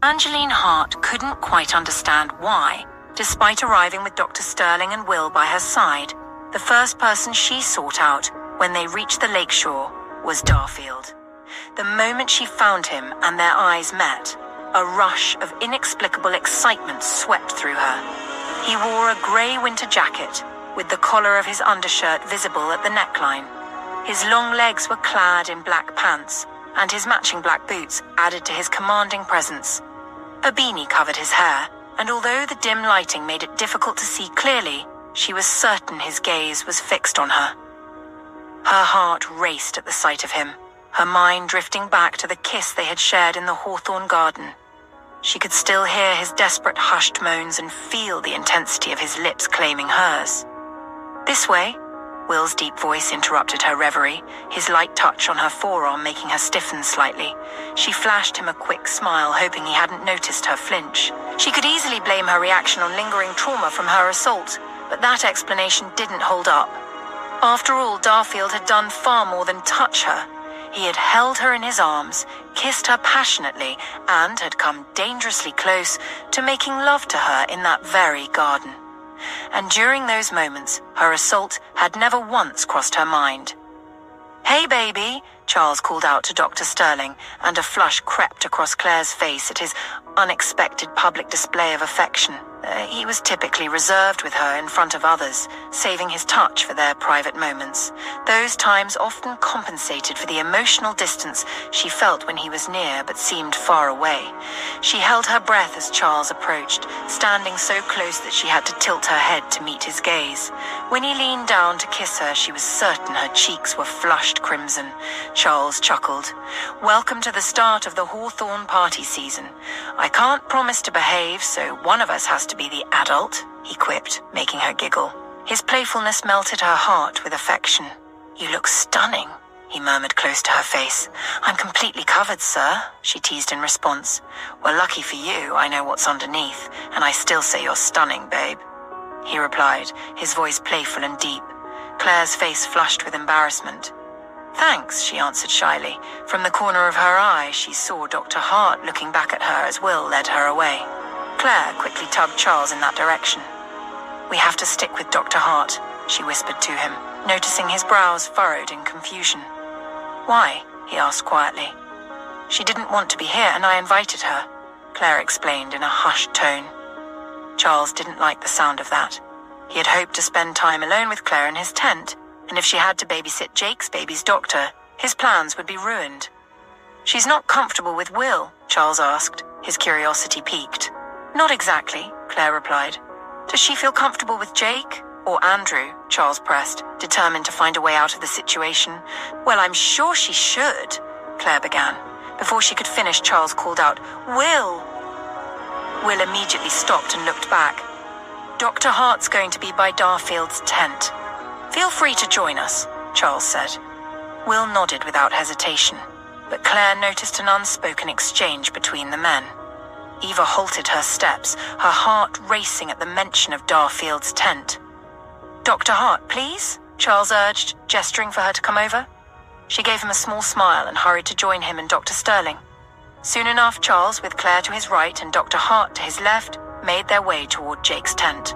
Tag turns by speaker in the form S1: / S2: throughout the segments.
S1: Angeline Hart couldn't quite understand why, despite arriving with Dr. Sterling and Will by her side, the first person she sought out when they reached the lakeshore was Darfield. The moment she found him and their eyes met, a rush of inexplicable excitement swept through her. He wore a grey winter jacket, with the collar of his undershirt visible at the neckline. His long legs were clad in black pants, and his matching black boots added to his commanding presence. A beanie covered his hair, and although the dim lighting made it difficult to see clearly, she was certain his gaze was fixed on her. Her heart raced at the sight of him, her mind drifting back to the kiss they had shared in the Hawthorne garden. She could still hear his desperate hushed moans and feel the intensity of his lips claiming hers. "This way," Will's deep voice interrupted her reverie, his light touch on her forearm making her stiffen slightly. She flashed him a quick smile, hoping he hadn't noticed her flinch. She could easily blame her reaction on lingering trauma from her assault, but that explanation didn't hold up. After all, Darfield had done far more than touch her. He had held her in his arms, kissed her passionately, and had come dangerously close to making love to her in that very garden. And during those moments, her assault had never once crossed her mind. "Hey, baby," Charles called out to Dr. Sterling, and a flush crept across Claire's face at his unexpected public display of affection. He was typically reserved with her in front of others, saving his touch for their private moments. Those times often compensated for the emotional distance she felt when he was near but seemed far away. She held her breath as Charles approached, standing so close that she had to tilt her head to meet his gaze. When he leaned down to kiss her, she was certain her cheeks were flushed crimson. Charles chuckled. "Welcome to the start of the Hawthorne party season. I can't promise to behave, so one of us has to be the adult," he quipped, making her giggle. His playfulness melted her heart with affection. "You look stunning," he murmured close to her face. "I'm completely covered, sir," she teased in response. "Well, lucky for you, I know what's underneath, and I still say you're stunning, babe," he replied, his voice playful and deep. Claire's face flushed with embarrassment. "Thanks," she answered shyly. From the corner of her eye, she saw Dr. Hart looking back at her as Will led her away. Claire quickly tugged Charles in that direction. "We have to stick with Dr. Hart," she whispered to him, noticing his brows furrowed in confusion. "Why?" he asked quietly. "She didn't want to be here, and I invited her," Claire explained in a hushed tone. Charles didn't like the sound of that. He had hoped to spend time alone with Claire in his tent, and if she had to babysit Jake's baby's doctor, his plans would be ruined. "She's not comfortable with Will?" Charles asked, his curiosity piqued. "Not exactly," Claire replied. "Does she feel comfortable with Jake? Or Andrew?" Charles pressed, determined to find a way out of the situation. "Well, I'm sure she should," Claire began. Before she could finish, Charles called out, "Will!" Will immediately stopped and looked back. "Dr. Hart's going to be by Darfield's tent. Feel free to join us," Charles said. Will nodded without hesitation, but Claire noticed an unspoken exchange between the men. Eva halted her steps, her heart racing at the mention of Darfield's tent. "Dr. Hart, please?" Charles urged, gesturing for her to come over. She gave him a small smile and hurried to join him and Dr. Sterling. Soon enough, Charles, with Claire to his right and Dr. Hart to his left, made their way toward Jake's tent.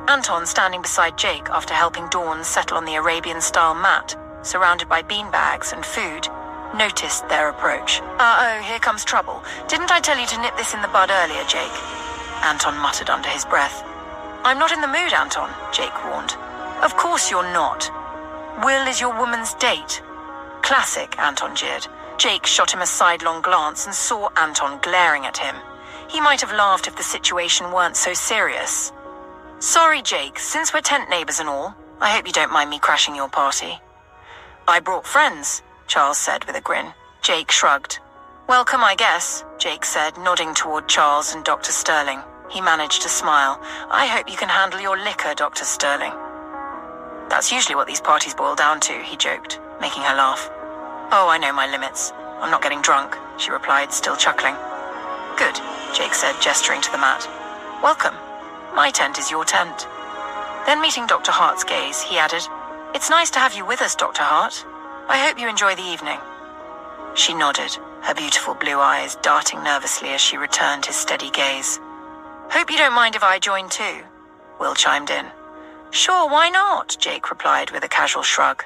S1: Anton, standing beside Jake after helping Dawn settle on the Arabian-style mat, surrounded by beanbags and food, noticed their approach. "Uh-oh, here comes trouble. Didn't I tell you to nip this in the bud earlier, Jake?" Anton muttered under his breath. "I'm not in the mood, Anton," Jake warned. "Of course you're not. Will is your woman's date." "Classic," Anton jeered. Jake shot him a sidelong glance and saw Anton glaring at him. He might have laughed if the situation weren't so serious. "Sorry, Jake, since we're tent neighbors and all, I hope you don't mind me crashing your party." "I brought friends," Charles said with a grin. Jake shrugged. "Welcome, I guess," Jake said, nodding toward Charles and Dr. Sterling. He managed to smile. "I hope you can handle your liquor, Dr. Sterling." "That's usually what these parties boil down to," he joked, making her laugh. "Oh, I know my limits. I'm not getting drunk," she replied, still chuckling. "Good," Jake said, gesturing to the mat. "Welcome. My tent is your tent." Then meeting Dr. Hart's gaze, he added, "It's nice to have you with us, Dr. Hart. I hope you enjoy the evening." She nodded, her beautiful blue eyes darting nervously as she returned his steady gaze. "Hope you don't mind if I join too," Will chimed in. "Sure, why not?" Jake replied with a casual shrug.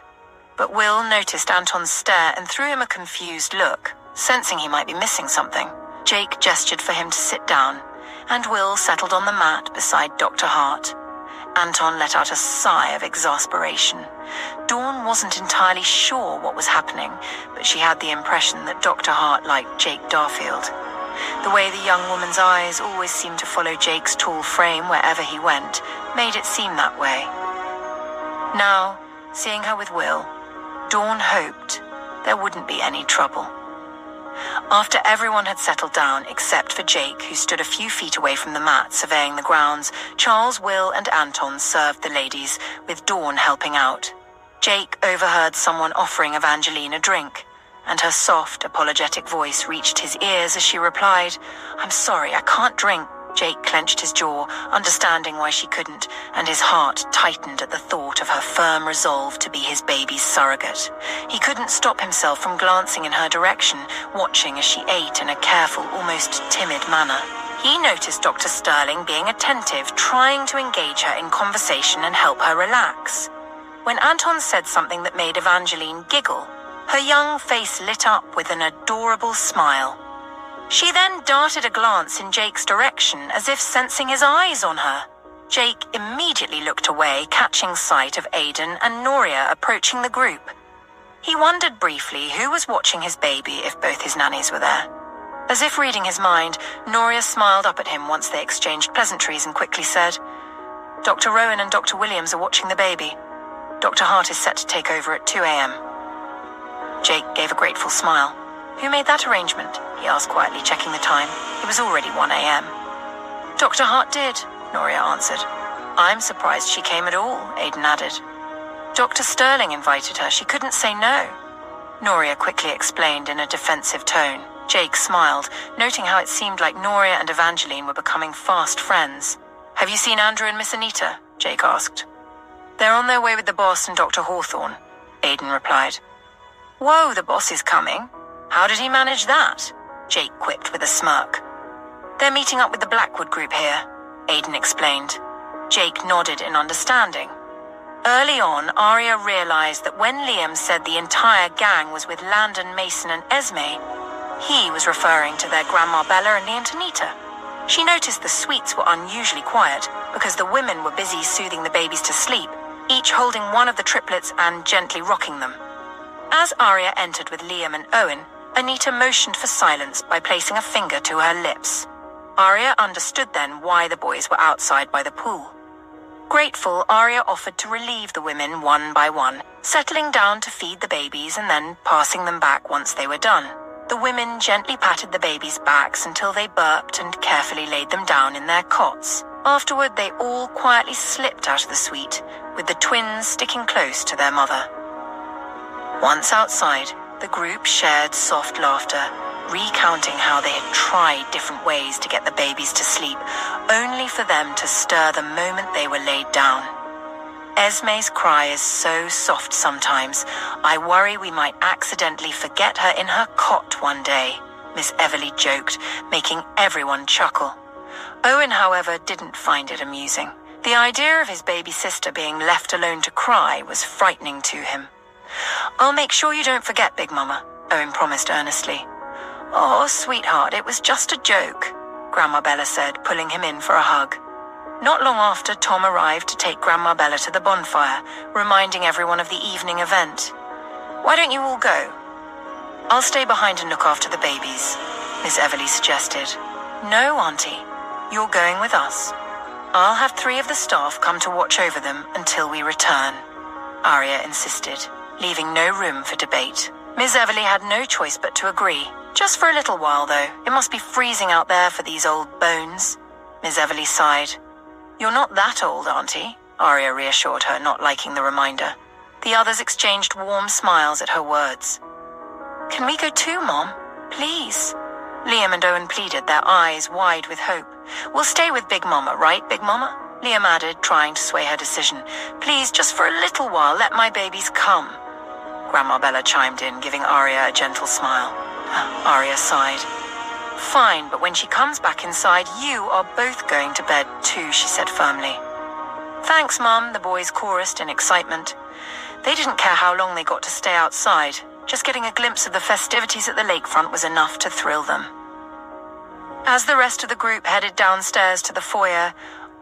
S1: But Will noticed Anton's stare and threw him a confused look. Sensing he might be missing something, Jake gestured for him to sit down, and Will settled on the mat beside Dr. Hart. Anton let out a sigh of exasperation. Dawn wasn't entirely sure what was happening, but she had the impression that Dr. Hart liked Jake Darfield. The way the young woman's eyes always seemed to follow Jake's tall frame wherever he went made it seem that way. Now, seeing her with Will, Dawn hoped there wouldn't be any trouble. After everyone had settled down except for Jake, who stood a few feet away from the mat surveying the grounds, Charles, Will, and Anton served the ladies, with Dawn helping out. Jake overheard someone offering Evangeline a drink, and her soft, apologetic voice reached his ears as she replied, "I'm sorry, I can't drink." Jake clenched his jaw, understanding why she couldn't, and his heart tightened at the thought of her firm resolve to be his baby's surrogate. He couldn't stop himself from glancing in her direction, watching as she ate in a careful, almost timid manner. He noticed Dr. Sterling being attentive, trying to engage her in conversation and help her relax. When Anton said something that made Evangeline giggle, her young face lit up with an adorable smile. She then darted a glance in Jake's direction, as if sensing his eyes on her. Jake immediately looked away, catching sight of Aidan and Noria approaching the group. He wondered briefly who was watching his baby if both his nannies were there. As if reading his mind, Noria smiled up at him once they exchanged pleasantries and quickly said, "Dr. Rowan and Dr. Williams are watching the baby. Dr. Hart is set to take over at 2 a.m. Jake gave a grateful smile. "Who made that arrangement?" he asked quietly, checking the time. It was already 1 a.m. "Dr. Hart did," Noria answered. "I'm surprised she came at all," Aidan added. "Dr. Sterling invited her. She couldn't say no," Noria quickly explained in a defensive tone. Jake smiled, noting how it seemed like Noria and Evangeline were becoming fast friends. "Have you seen Andrew and Miss Anita?" Jake asked. "They're on their way with the boss and Dr. Hawthorne," Aidan replied. "Whoa, the boss is coming. How did he manage that?" Jake quipped with a smirk. "They're meeting up with the Blackwood group here," Aidan explained. Jake nodded in understanding. Early on, Arya realized that when Liam said the entire gang was with Landon, Mason, and Esme, he was referring to their Grandma Bella and the Antonita. She noticed the suites were unusually quiet because the women were busy soothing the babies to sleep, each holding one of the triplets and gently rocking them. As Arya entered with Liam and Owen, Anita motioned for silence by placing a finger to her lips. Arya understood then why the boys were outside by the pool. Grateful, Arya offered to relieve the women one by one, settling down to feed the babies and then passing them back once they were done. The women gently patted the babies' backs until they burped and carefully laid them down in their cots. Afterward, they all quietly slipped out of the suite, with the twins sticking close to their mother. Once outside, the group shared soft laughter, recounting how they had tried different ways to get the babies to sleep, only for them to stir the moment they were laid down. "Esme's cry is so soft sometimes, I worry we might accidentally forget her in her cot one day," Miss Everly joked, making everyone chuckle. Owen, however, didn't find it amusing. The idea of his baby sister being left alone to cry was frightening to him. "I'll make sure you don't forget, Big Mama," Owen promised earnestly. "Oh, sweetheart, it was just a joke," Grandma Bella said, pulling him in for a hug. Not long after, Tom arrived to take Grandma Bella to the bonfire, reminding everyone of the evening event. "Why don't you all go?" "I'll stay behind and look after the babies," Miss Everly suggested. "No, Auntie, you're going with us. I'll have 3 of the staff come to watch over them until we return," Arya insisted, leaving no room for debate. Miss Everly had no choice but to agree. "Just for a little while, though. It must be freezing out there for these old bones." Miss Everly sighed. "You're not that old, Auntie," Arya reassured her, not liking the reminder. The others exchanged warm smiles at her words. "Can we go too, Mom? Please?" Liam and Owen pleaded, their eyes wide with hope. "We'll stay with Big Mama, right, Big Mama?" Liam added, trying to sway her decision. "Please, just for a little while, let my babies come." Grandma Bella chimed in, giving Arya a gentle smile. Arya sighed. Fine, but when she comes back inside, you are both going to bed too, she said firmly. Thanks, Mum, the boys chorused in excitement. They didn't care how long they got to stay outside. Just getting a glimpse of the festivities at the lakefront was enough to thrill them. As the rest of the group headed downstairs to the foyer,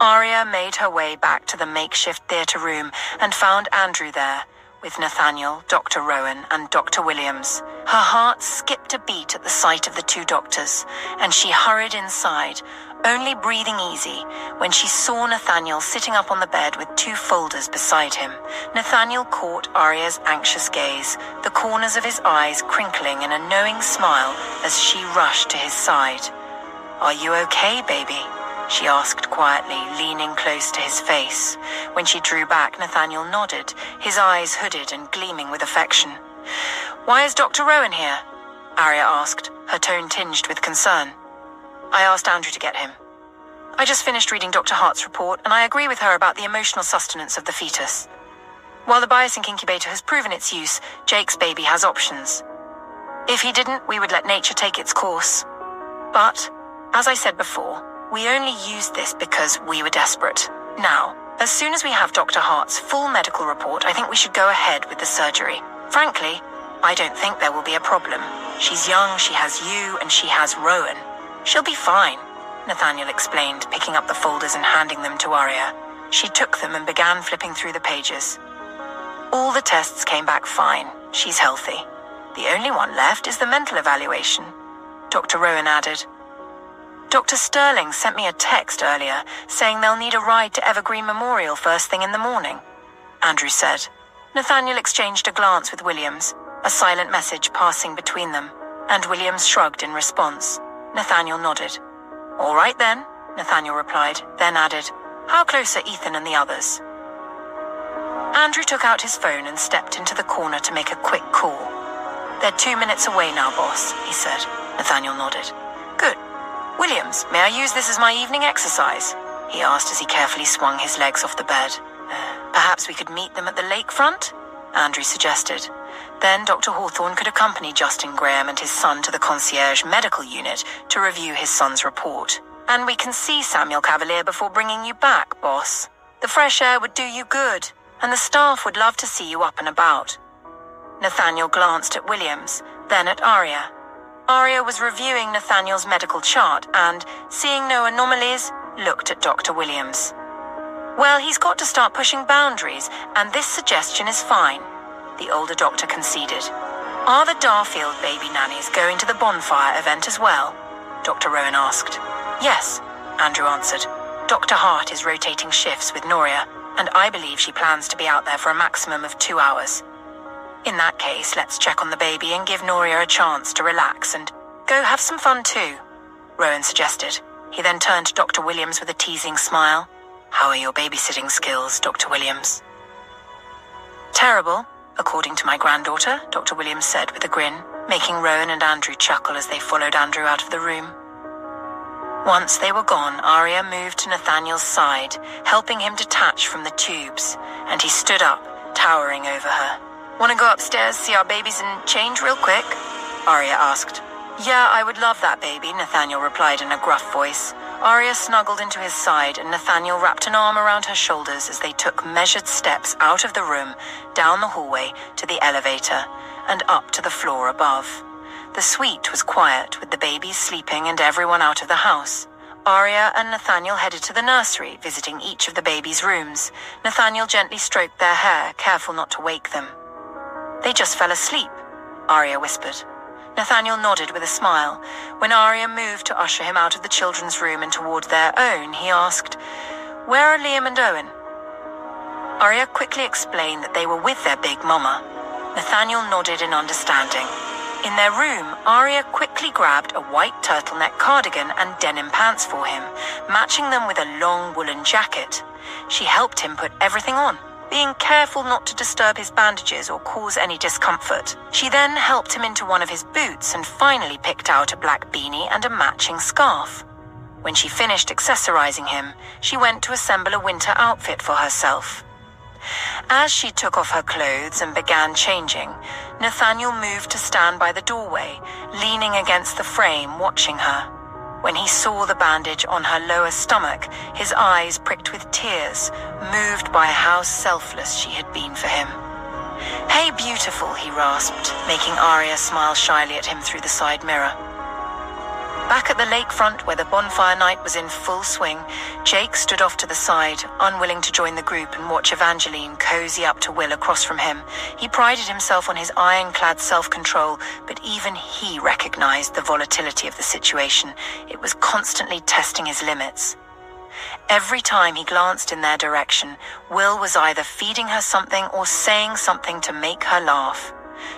S1: Arya made her way back to the makeshift theatre room and found Andrew there, with Nathaniel, Dr. Rowan, and Dr. Williams. Her heart skipped a beat at the sight of the two doctors, and she hurried inside, only breathing easy, when she saw Nathaniel sitting up on the bed with two folders beside him. Nathaniel caught Arya's anxious gaze, the corners of his eyes crinkling in a knowing smile as she rushed to his side. "Are you okay, baby?" she asked quietly, leaning close to his face. When she drew back, Nathaniel nodded, his eyes hooded and gleaming with affection. "Why is Dr. Rowan here?" Arya asked, her tone tinged with concern. "I asked Andrew to get him. I just finished reading Dr. Hart's report, and I agree with her about the emotional sustenance of the fetus. While the biosync incubator has proven its use, Jake's baby has options. If he didn't, we would let nature take its course. But, as I said before, we only used this because we were desperate. Now, as soon as we have Dr. Hart's full medical report, I think we should go ahead with the surgery. Frankly, I don't think there will be a problem. She's young, she has you, and she has Rowan. She'll be fine," Nathaniel explained, picking up the folders and handing them to Arya. She took them and began flipping through the pages. "All the tests came back fine. She's healthy. The only one left is the mental evaluation," Dr. Rowan added. "Dr. Sterling sent me a text earlier saying they'll need a ride to Evergreen Memorial first thing in the morning," Andrew said. Nathaniel exchanged a glance with Williams, a silent message passing between them, and Williams shrugged in response. Nathaniel nodded. "All right then," Nathaniel replied, then added, "How close are Ethan and the others?" Andrew took out his phone and stepped into the corner to make a quick call. "They're 2 minutes away now, boss," he said. Nathaniel nodded. "Good. Williams, may I use this as my evening exercise?" he asked as he carefully swung his legs off the bed. "Perhaps we could meet them at the lakefront?" Andrew suggested. Then Dr. Hawthorne could accompany Justin Graham and his son to the concierge medical unit to review his son's report. "And we can see Samuel Cavalier before bringing you back, boss. The fresh air would do you good, and the staff would love to see you up and about." Nathaniel glanced at Williams, then at Arya. Arya was reviewing Nathaniel's medical chart and, seeing no anomalies, looked at Dr. Williams. "Well, he's got to start pushing boundaries, and this suggestion is fine," the older doctor conceded. "Are the Darfield baby nannies going to the bonfire event as well?" Dr. Rowan asked. "Yes," Andrew answered. "Dr. Hart is rotating shifts with Noria, and I believe she plans to be out there for a maximum of 2 hours. In that case, let's check on the baby and give Noria a chance to relax and go have some fun too," Rowan suggested. He then turned to Dr. Williams with a teasing smile. "How are your babysitting skills, Dr. Williams?" "Terrible, according to my granddaughter," Dr. Williams said with a grin, making Rowan and Andrew chuckle as they followed Andrew out of the room. Once they were gone, Arya moved to Nathaniel's side, helping him detach from the tubes, and he stood up, towering over her. "Want to go upstairs, see our babies, and change real quick?" Arya asked. "Yeah, I would love that, baby," Nathaniel replied in a gruff voice. Arya snuggled into his side, and Nathaniel wrapped an arm around her shoulders as they took measured steps out of the room, down the hallway to the elevator, and up to the floor above. The suite was quiet, with the babies sleeping and everyone out of the house. Arya and Nathaniel headed to the nursery, visiting each of the babies' rooms. Nathaniel gently stroked their hair, careful not to wake them. "They just fell asleep," Arya whispered. Nathaniel nodded with a smile. When Arya moved to usher him out of the children's room and toward their own, he asked, "Where are Liam and Owen?" Arya quickly explained that they were with their big mama. Nathaniel nodded in understanding. In their room, Arya quickly grabbed a white turtleneck cardigan and denim pants for him, matching them with a long woolen jacket. She helped him put everything on, being careful not to disturb his bandages or cause any discomfort. She then helped him into one of his boots and finally picked out a black beanie and a matching scarf. When she finished accessorizing him, she went to assemble a winter outfit for herself. As she took off her clothes and began changing, Nathaniel moved to stand by the doorway, leaning against the frame, watching her. When he saw the bandage on her lower stomach, his eyes pricked with tears, moved by how selfless she had been for him. "Hey, beautiful," he rasped, making Arya smile shyly at him through the side mirror. Back at the lakefront, where the bonfire night was in full swing, Jake stood off to the side, unwilling to join the group and watch Evangeline cozy up to Will across from him. He prided himself on his ironclad self-control, but even he recognized the volatility of the situation. It was constantly testing his limits. Every time he glanced in their direction, Will was either feeding her something or saying something to make her laugh.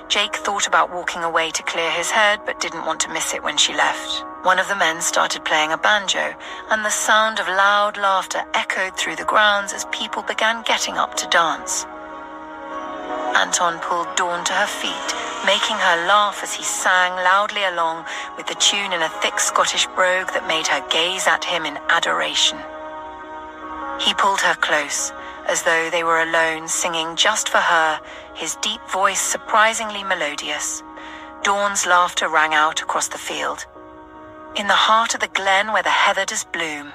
S1: Jake thought about walking away to clear his head, but didn't want to miss it when she left. One of the men started playing a banjo, and the sound of loud laughter echoed through the grounds as people began getting up to dance. Anton pulled Dawn to her feet, making her laugh as he sang loudly along with the tune in a thick Scottish brogue that made her gaze at him in adoration. He pulled her close, as though they were alone, singing just for her, his deep voice surprisingly melodious. Dawn's laughter rang out across the field. In the heart of the glen where the heather does bloom,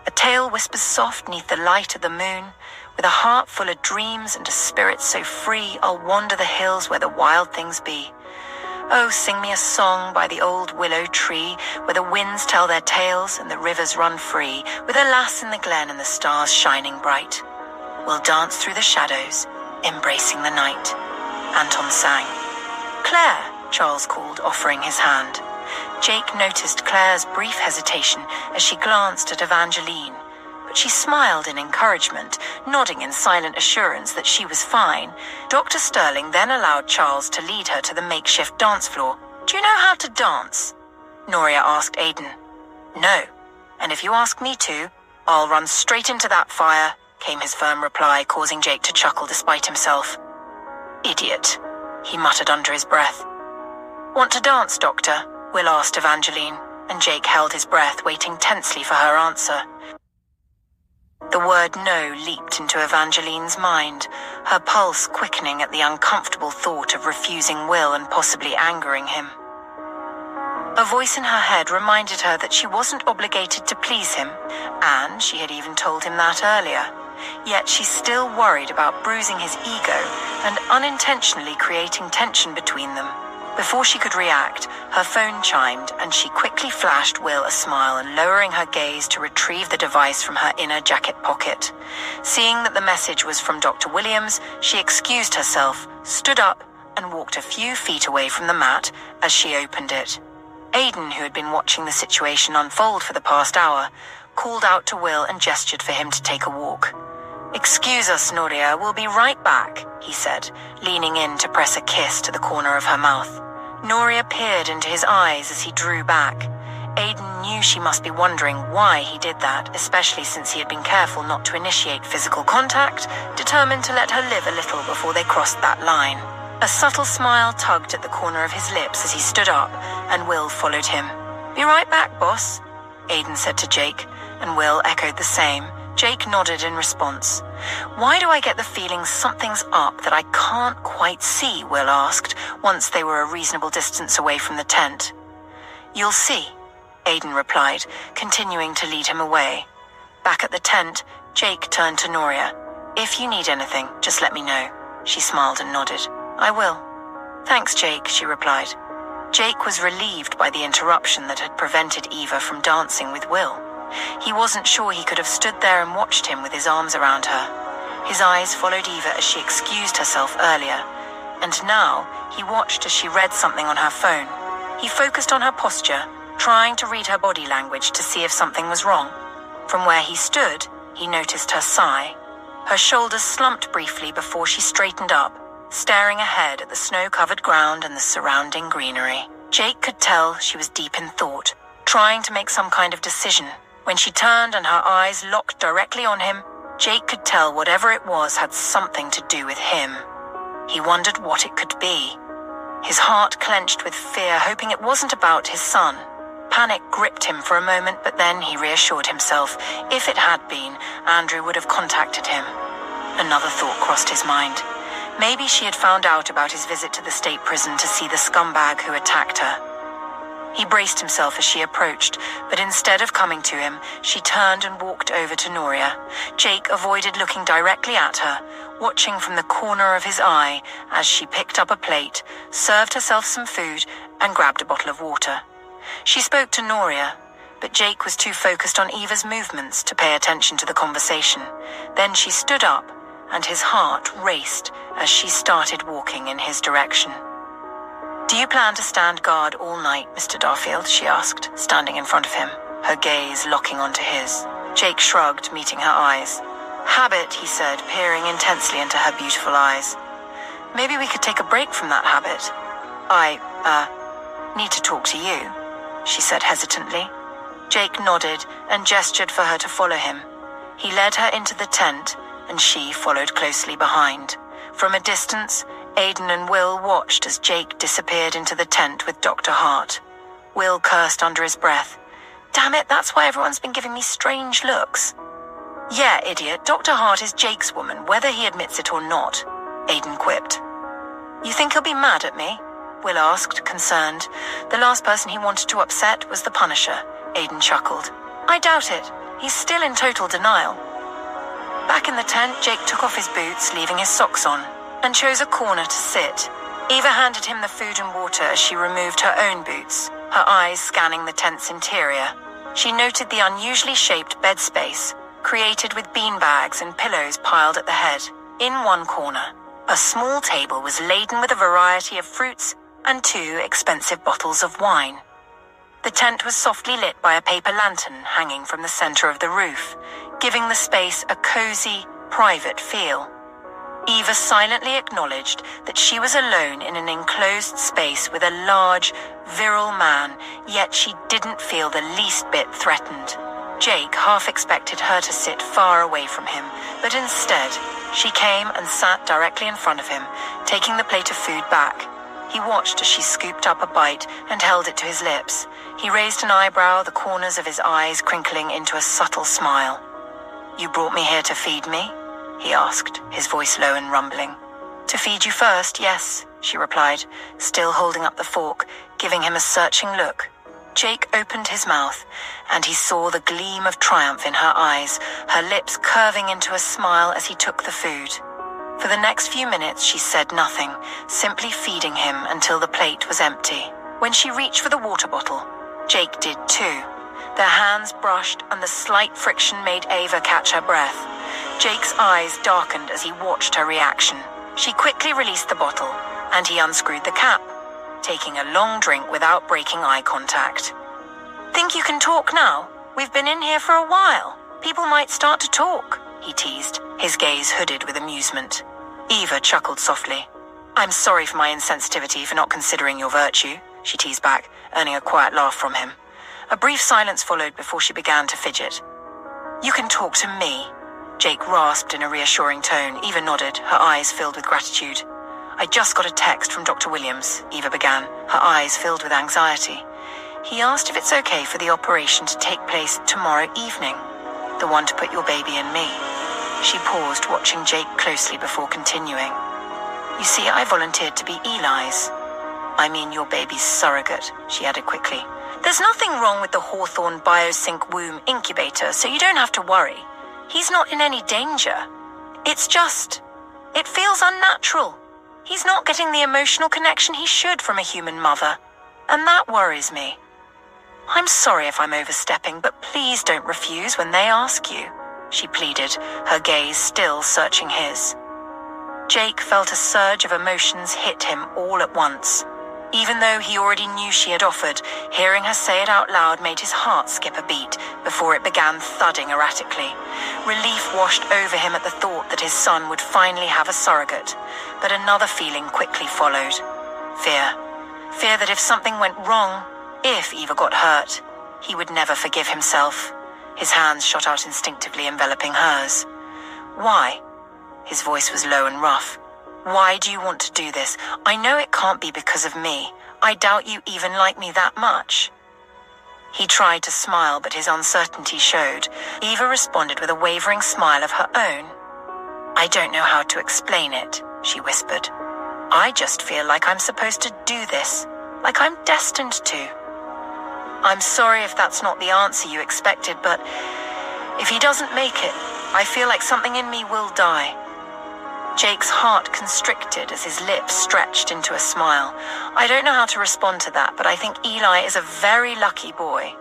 S1: a tale whispers soft neath the light of the moon. With a heart full of dreams and a spirit so free, I'll wander the hills where the wild things be. Oh, sing me a song by the old willow tree, where the winds tell their tales and the rivers run free, with a lass in the glen and the stars shining bright. We'll dance through the shadows, embracing the night. Anton sang. "Claire," Charles called, offering his hand. Jake noticed Claire's brief hesitation as she glanced at Evangeline, but she smiled in encouragement, nodding in silent assurance that she was fine. Dr. Sterling then allowed Charles to lead her to the makeshift dance floor. "Do you know how to dance?" Noria asked Aidan. "No, and if you ask me to, I'll run straight into that fire," came his firm reply, causing Jake to chuckle despite himself. "Idiot," he muttered under his breath. "Want to dance, Doctor?" Will asked Evangeline, and Jake held his breath, waiting tensely for her answer. The word no leaped into Evangeline's mind, her pulse quickening at the uncomfortable thought of refusing Will and possibly angering him. A voice in her head reminded her that she wasn't obligated to please him, and she had even told him that earlier. Yet she still worried about bruising his ego and unintentionally creating tension between them. Before she could react, her phone chimed and she quickly flashed Will a smile and lowering her gaze to retrieve the device from her inner jacket pocket. Seeing that the message was from Dr. Williams, she excused herself, stood up, and walked a few feet away from the mat as she opened it. Aidan, who had been watching the situation unfold for the past hour, called out to Will and gestured for him to take a walk. "Excuse us, Noria, we'll be right back," he said, leaning in to press a kiss to the corner of her mouth. Noria peered into his eyes as he drew back. Aidan knew she must be wondering why he did that, especially since he had been careful not to initiate physical contact, determined to let her live a little before they crossed that line. A subtle smile tugged at the corner of his lips as he stood up, and Will followed him. "Be right back, boss," Aidan said to Jake, and Will echoed the same. Jake nodded in response. "Why do I get the feeling something's up that I can't quite see?" Will asked, once they were a reasonable distance away from the tent. "You'll see," Aidan replied, continuing to lead him away. Back at the tent, Jake turned to Noria. "If you need anything, just let me know." She smiled and nodded. "I will." "Thanks, Jake," she replied. Jake was relieved by the interruption that had prevented Eva from dancing with Will. He wasn't sure he could have stood there and watched him with his arms around her. His eyes followed Eva as she excused herself earlier, and now he watched as she read something on her phone. He focused on her posture, trying to read her body language to see if something was wrong. From where he stood, he noticed her sigh. Her shoulders slumped briefly before she straightened up, staring ahead at the snow-covered ground and the surrounding greenery. Jake could tell she was deep in thought, trying to make some kind of decision. When she turned and her eyes locked directly on him, Jake could tell whatever it was had something to do with him. He wondered what it could be. His heart clenched with fear, hoping it wasn't about his son. Panic gripped him for a moment, but then he reassured himself. If it had been, Andrew would have contacted him. Another thought crossed his mind. Maybe she had found out about his visit to the state prison to see the scumbag who attacked her. He braced himself as she approached, but instead of coming to him, she turned and walked over to Noria. Jake avoided looking directly at her, watching from the corner of his eye as she picked up a plate, served herself some food, and grabbed a bottle of water. She spoke to Noria, but Jake was too focused on Eva's movements to pay attention to the conversation. Then she stood up, and his heart raced as she started walking in his direction. "Do you plan to stand guard all night, Mr. Darfield?" she asked, standing in front of him, her gaze locking onto his. Jake shrugged, meeting her eyes. "Habit," he said, peering intensely into her beautiful eyes. "Maybe we could take a break from that habit." I need to talk to you," she said hesitantly. Jake nodded and gestured for her to follow him. He led her into the tent, and she followed closely behind. From a distance, Aidan and Will watched as Jake disappeared into the tent with Dr. Hart. Will cursed under his breath. "Damn it, that's why everyone's been giving me strange looks." "Yeah, idiot, Dr. Hart is Jake's woman, whether he admits it or not," Aidan quipped. "You think he'll be mad at me?" Will asked, concerned. The last person he wanted to upset was the Punisher, Aidan chuckled. "I doubt it. He's still in total denial." Back in the tent, Jake took off his boots, leaving his socks on, and chose a corner to sit. Eva handed him the food and water as she removed her own boots, her eyes scanning the tent's interior. She noted the unusually shaped bed space, created with beanbags and pillows piled at the head. In one corner, a small table was laden with a variety of fruits and 2 expensive bottles of wine. The tent was softly lit by a paper lantern hanging from the center of the roof, giving the space a cozy, private feel. Eva silently acknowledged that she was alone in an enclosed space with a large, virile man, yet she didn't feel the least bit threatened. Jake half expected her to sit far away from him, but instead, she came and sat directly in front of him, taking the plate of food back. He watched as she scooped up a bite and held it to his lips. He raised an eyebrow, the corners of his eyes crinkling into a subtle smile. "You brought me here to feed me?" he asked, his voice low and rumbling. "To feed you first, yes," she replied, still holding up the fork, giving him a searching look. Jake opened his mouth, and he saw the gleam of triumph in her eyes, her lips curving into a smile as he took the food. For the next few minutes, she said nothing, simply feeding him until the plate was empty. When she reached for the water bottle, Jake did too. Their hands brushed, and the slight friction made Eva catch her breath. Jake's eyes darkened as he watched her reaction. She quickly released the bottle, and he unscrewed the cap, taking a long drink without breaking eye contact. "Think you can talk now? We've been in here for a while. People might start to talk," he teased, his gaze hooded with amusement. Eva chuckled softly. "I'm sorry for my insensitivity for not considering your virtue," she teased back, earning a quiet laugh from him. A brief silence followed before she began to fidget. "You can talk to me," Jake rasped in a reassuring tone. Eva nodded, her eyes filled with gratitude. "I just got a text from Dr. Williams," Eva began, her eyes filled with anxiety. "He asked if it's okay for the operation to take place tomorrow evening, the one to put your baby in me." She paused, watching Jake closely before continuing. "You see, I volunteered to be Eli's. I mean your baby's surrogate," she added quickly. "There's nothing wrong with the Hawthorne BioSync womb incubator, so you don't have to worry. He's not in any danger. It's just, it feels unnatural. He's not getting the emotional connection he should from a human mother, and that worries me. I'm sorry if I'm overstepping, but please don't refuse when they ask you," she pleaded, her gaze still searching his. Jake felt a surge of emotions hit him all at once. Even though he already knew she had offered, hearing her say it out loud made his heart skip a beat before it began thudding erratically. Relief washed over him at the thought that his son would finally have a surrogate, but another feeling quickly followed. Fear. Fear that if something went wrong, if Eva got hurt, he would never forgive himself. His hands shot out instinctively, enveloping hers. "Why?" His voice was low and rough. "Why do you want to do this? I know it can't be because of me. I doubt you even like me that much." He tried to smile, but his uncertainty showed. Eva responded with a wavering smile of her own. I don't know how to explain it, she whispered. I just feel like I'm supposed to do this, like I'm destined to. I'm sorry if that's not the answer you expected, but if he doesn't make it, I feel like something in me will die. Jake's heart constricted as his lips stretched into a smile. I don't know how to respond to that, but I think Eli is a very lucky boy.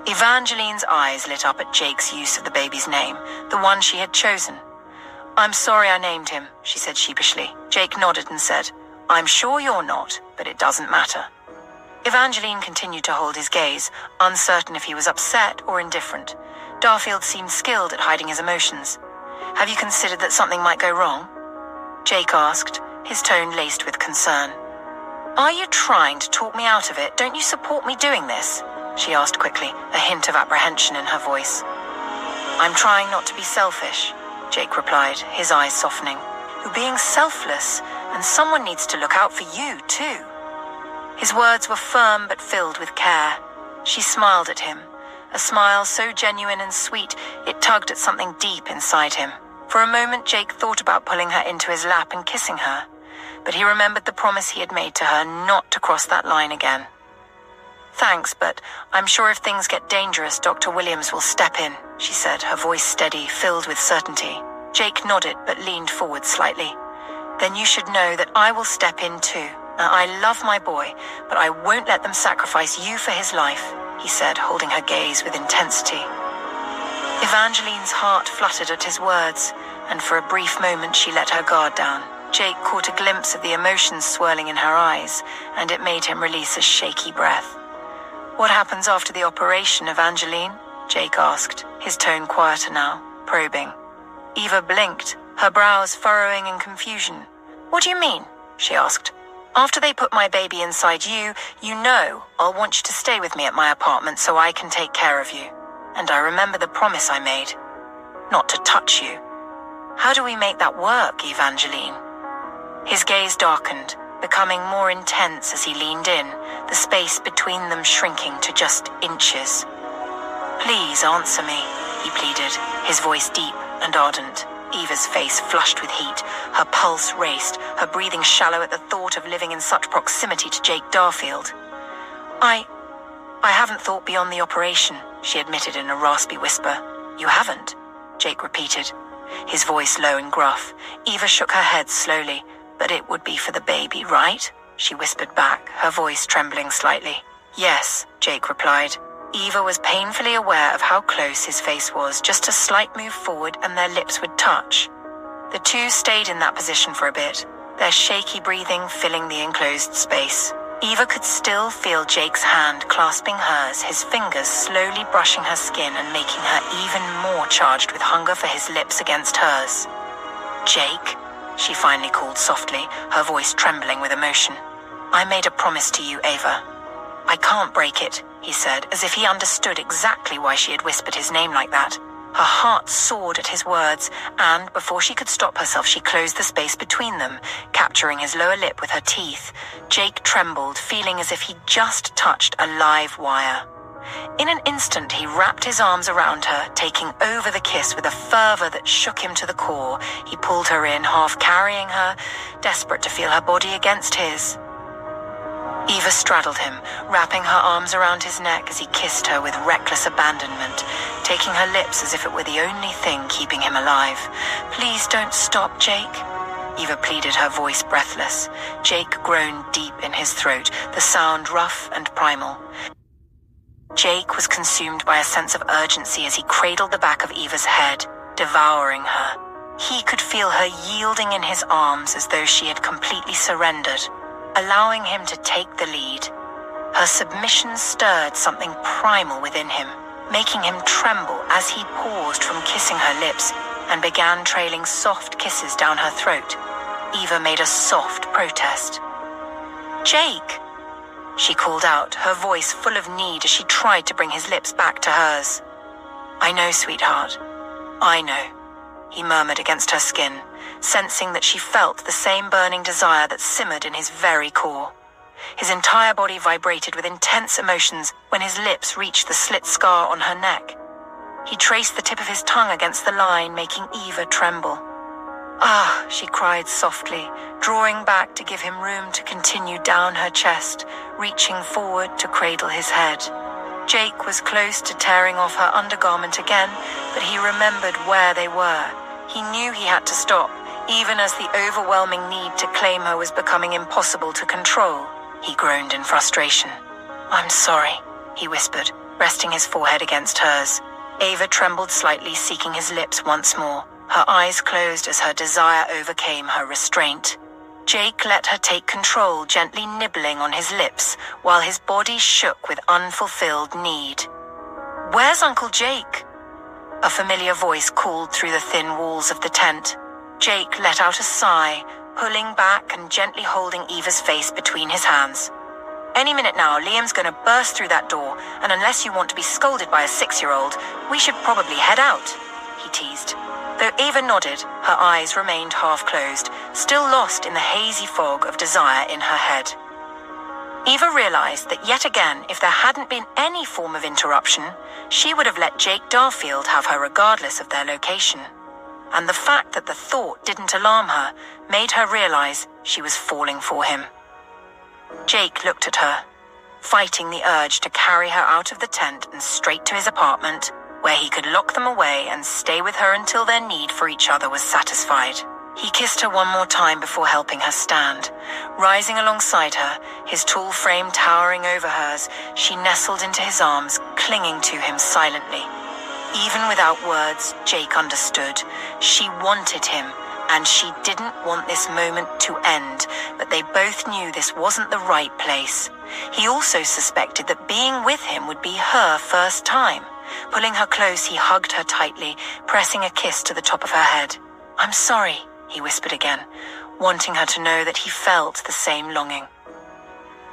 S1: Evangeline's eyes lit up at Jake's use of the baby's name, the one she had chosen. I'm sorry I named him, she said sheepishly. Jake nodded and said, I'm sure you're not, but it doesn't matter. Evangeline continued to hold his gaze, uncertain if he was upset or indifferent. Darfield seemed skilled at hiding his emotions. Have you considered that something might go wrong? Jake asked, his tone laced with concern. Are you trying to talk me out of it? Don't you support me doing this? She asked quickly, a hint of apprehension in her voice. I'm trying not to be selfish, Jake replied, his eyes softening. You're being selfless, and someone needs to look out for you, too. His words were firm but filled with care. She smiled at him, a smile so genuine and sweet it tugged at something deep inside him. For a moment, Jake thought about pulling her into his lap and kissing her, but he remembered the promise he had made to her not to cross that line again. Thanks, but I'm sure if things get dangerous, Dr. Williams will step in, she said, her voice steady, filled with certainty. Jake nodded but leaned forward slightly. Then you should know that I will step in too. Now, I love my boy, but I won't let them sacrifice you for his life, he said, holding her gaze with intensity. Evangeline's heart fluttered at his words, and for a brief moment she let her guard down. Jake caught a glimpse of the emotions swirling in her eyes, and it made him release a shaky breath. What happens after the operation, Evangeline? Jake asked, his tone quieter now, probing. Eva blinked, her brows furrowing in confusion. What do you mean? She asked. After they put my baby inside you, you know I'll want you to stay with me at my apartment so I can take care of you. And I remember the promise I made. Not to touch you. How do we make that work, Evangeline? His gaze darkened, becoming more intense as he leaned in, the space between them shrinking to just inches. Please answer me, he pleaded, his voice deep and ardent. Eva's face flushed with heat, her pulse raced, her breathing shallow at the thought of living in such proximity to Jake Darfield. I haven't thought beyond the operation, she admitted in a raspy whisper. You haven't? Jake repeated, his voice low and gruff. Eva shook her head slowly. But it would be for the baby, right? She whispered back, her voice trembling slightly. Yes, Jake replied. Eva was painfully aware of how close his face was, just a slight move forward and their lips would touch. The two stayed in that position for a bit, their shaky breathing filling the enclosed space. Eva could still feel Jake's hand clasping hers, his fingers slowly brushing her skin and making her even more charged with hunger for his lips against hers. Jake, she finally called softly, her voice trembling with emotion. I made a promise to you, Eva. I can't break it, he said, as if he understood exactly why she had whispered his name like that. Her heart soared at his words, and before she could stop herself, she closed the space between them, capturing his lower lip with her teeth. Jake trembled, feeling as if he'd just touched a live wire. In an instant, he wrapped his arms around her, taking over the kiss with a fervor that shook him to the core. He pulled her in, half carrying her, desperate to feel her body against his. Eva straddled him, wrapping her arms around his neck as he kissed her with reckless abandonment, taking her lips as if it were the only thing keeping him alive. Please don't stop, Jake, Eva pleaded, her voice breathless. Jake groaned deep in his throat, the sound rough and primal. Jake was consumed by a sense of urgency as he cradled the back of Eva's head, devouring her. He could feel her yielding in his arms as though she had completely surrendered, allowing him to take the lead. Her submission stirred something primal within him, making him tremble as he paused from kissing her lips and began trailing soft kisses down her throat. Eva made a soft protest. Jake! She called out, her voice full of need as she tried to bring his lips back to hers. I know, sweetheart. I know, he murmured against her skin, sensing that she felt the same burning desire that simmered in his very core. His entire body vibrated with intense emotions when his lips reached the slit scar on her neck. He traced the tip of his tongue against the line, making Eva tremble. "Ah," she cried softly, drawing back to give him room to continue down her chest, reaching forward to cradle his head. Jake was close to tearing off her undergarment again, but he remembered where they were. He knew he had to stop, even as the overwhelming need to claim her was becoming impossible to control. He groaned in frustration. "I'm sorry," he whispered, resting his forehead against hers. Ava trembled slightly, seeking his lips once more. Her eyes closed as her desire overcame her restraint. Jake let her take control, gently nibbling on his lips, while his body shook with unfulfilled need. "Where's Uncle Jake?" A familiar voice called through the thin walls of the tent. Jake let out a sigh, pulling back and gently holding Eva's face between his hands. "Any minute now, Liam's gonna burst through that door, and unless you want to be scolded by a 6-year-old, we should probably head out," he teased. Though Ava nodded, her eyes remained half-closed, still lost in the hazy fog of desire in her head. Eva realized that yet again, if there hadn't been any form of interruption, she would have let Jake Darfield have her regardless of their location. And the fact that the thought didn't alarm her made her realize she was falling for him. Jake looked at her, fighting the urge to carry her out of the tent and straight to his apartment, where he could lock them away and stay with her until their need for each other was satisfied. He kissed her one more time before helping her stand. Rising alongside her, his tall frame towering over hers, she nestled into his arms, clinging to him silently. Even without words, Jake understood. She wanted him, and she didn't want this moment to end, but they both knew this wasn't the right place. He also suspected that being with him would be her first time. Pulling her close, he hugged her tightly, pressing a kiss to the top of her head. "I'm sorry," he whispered again, wanting her to know that he felt the same longing.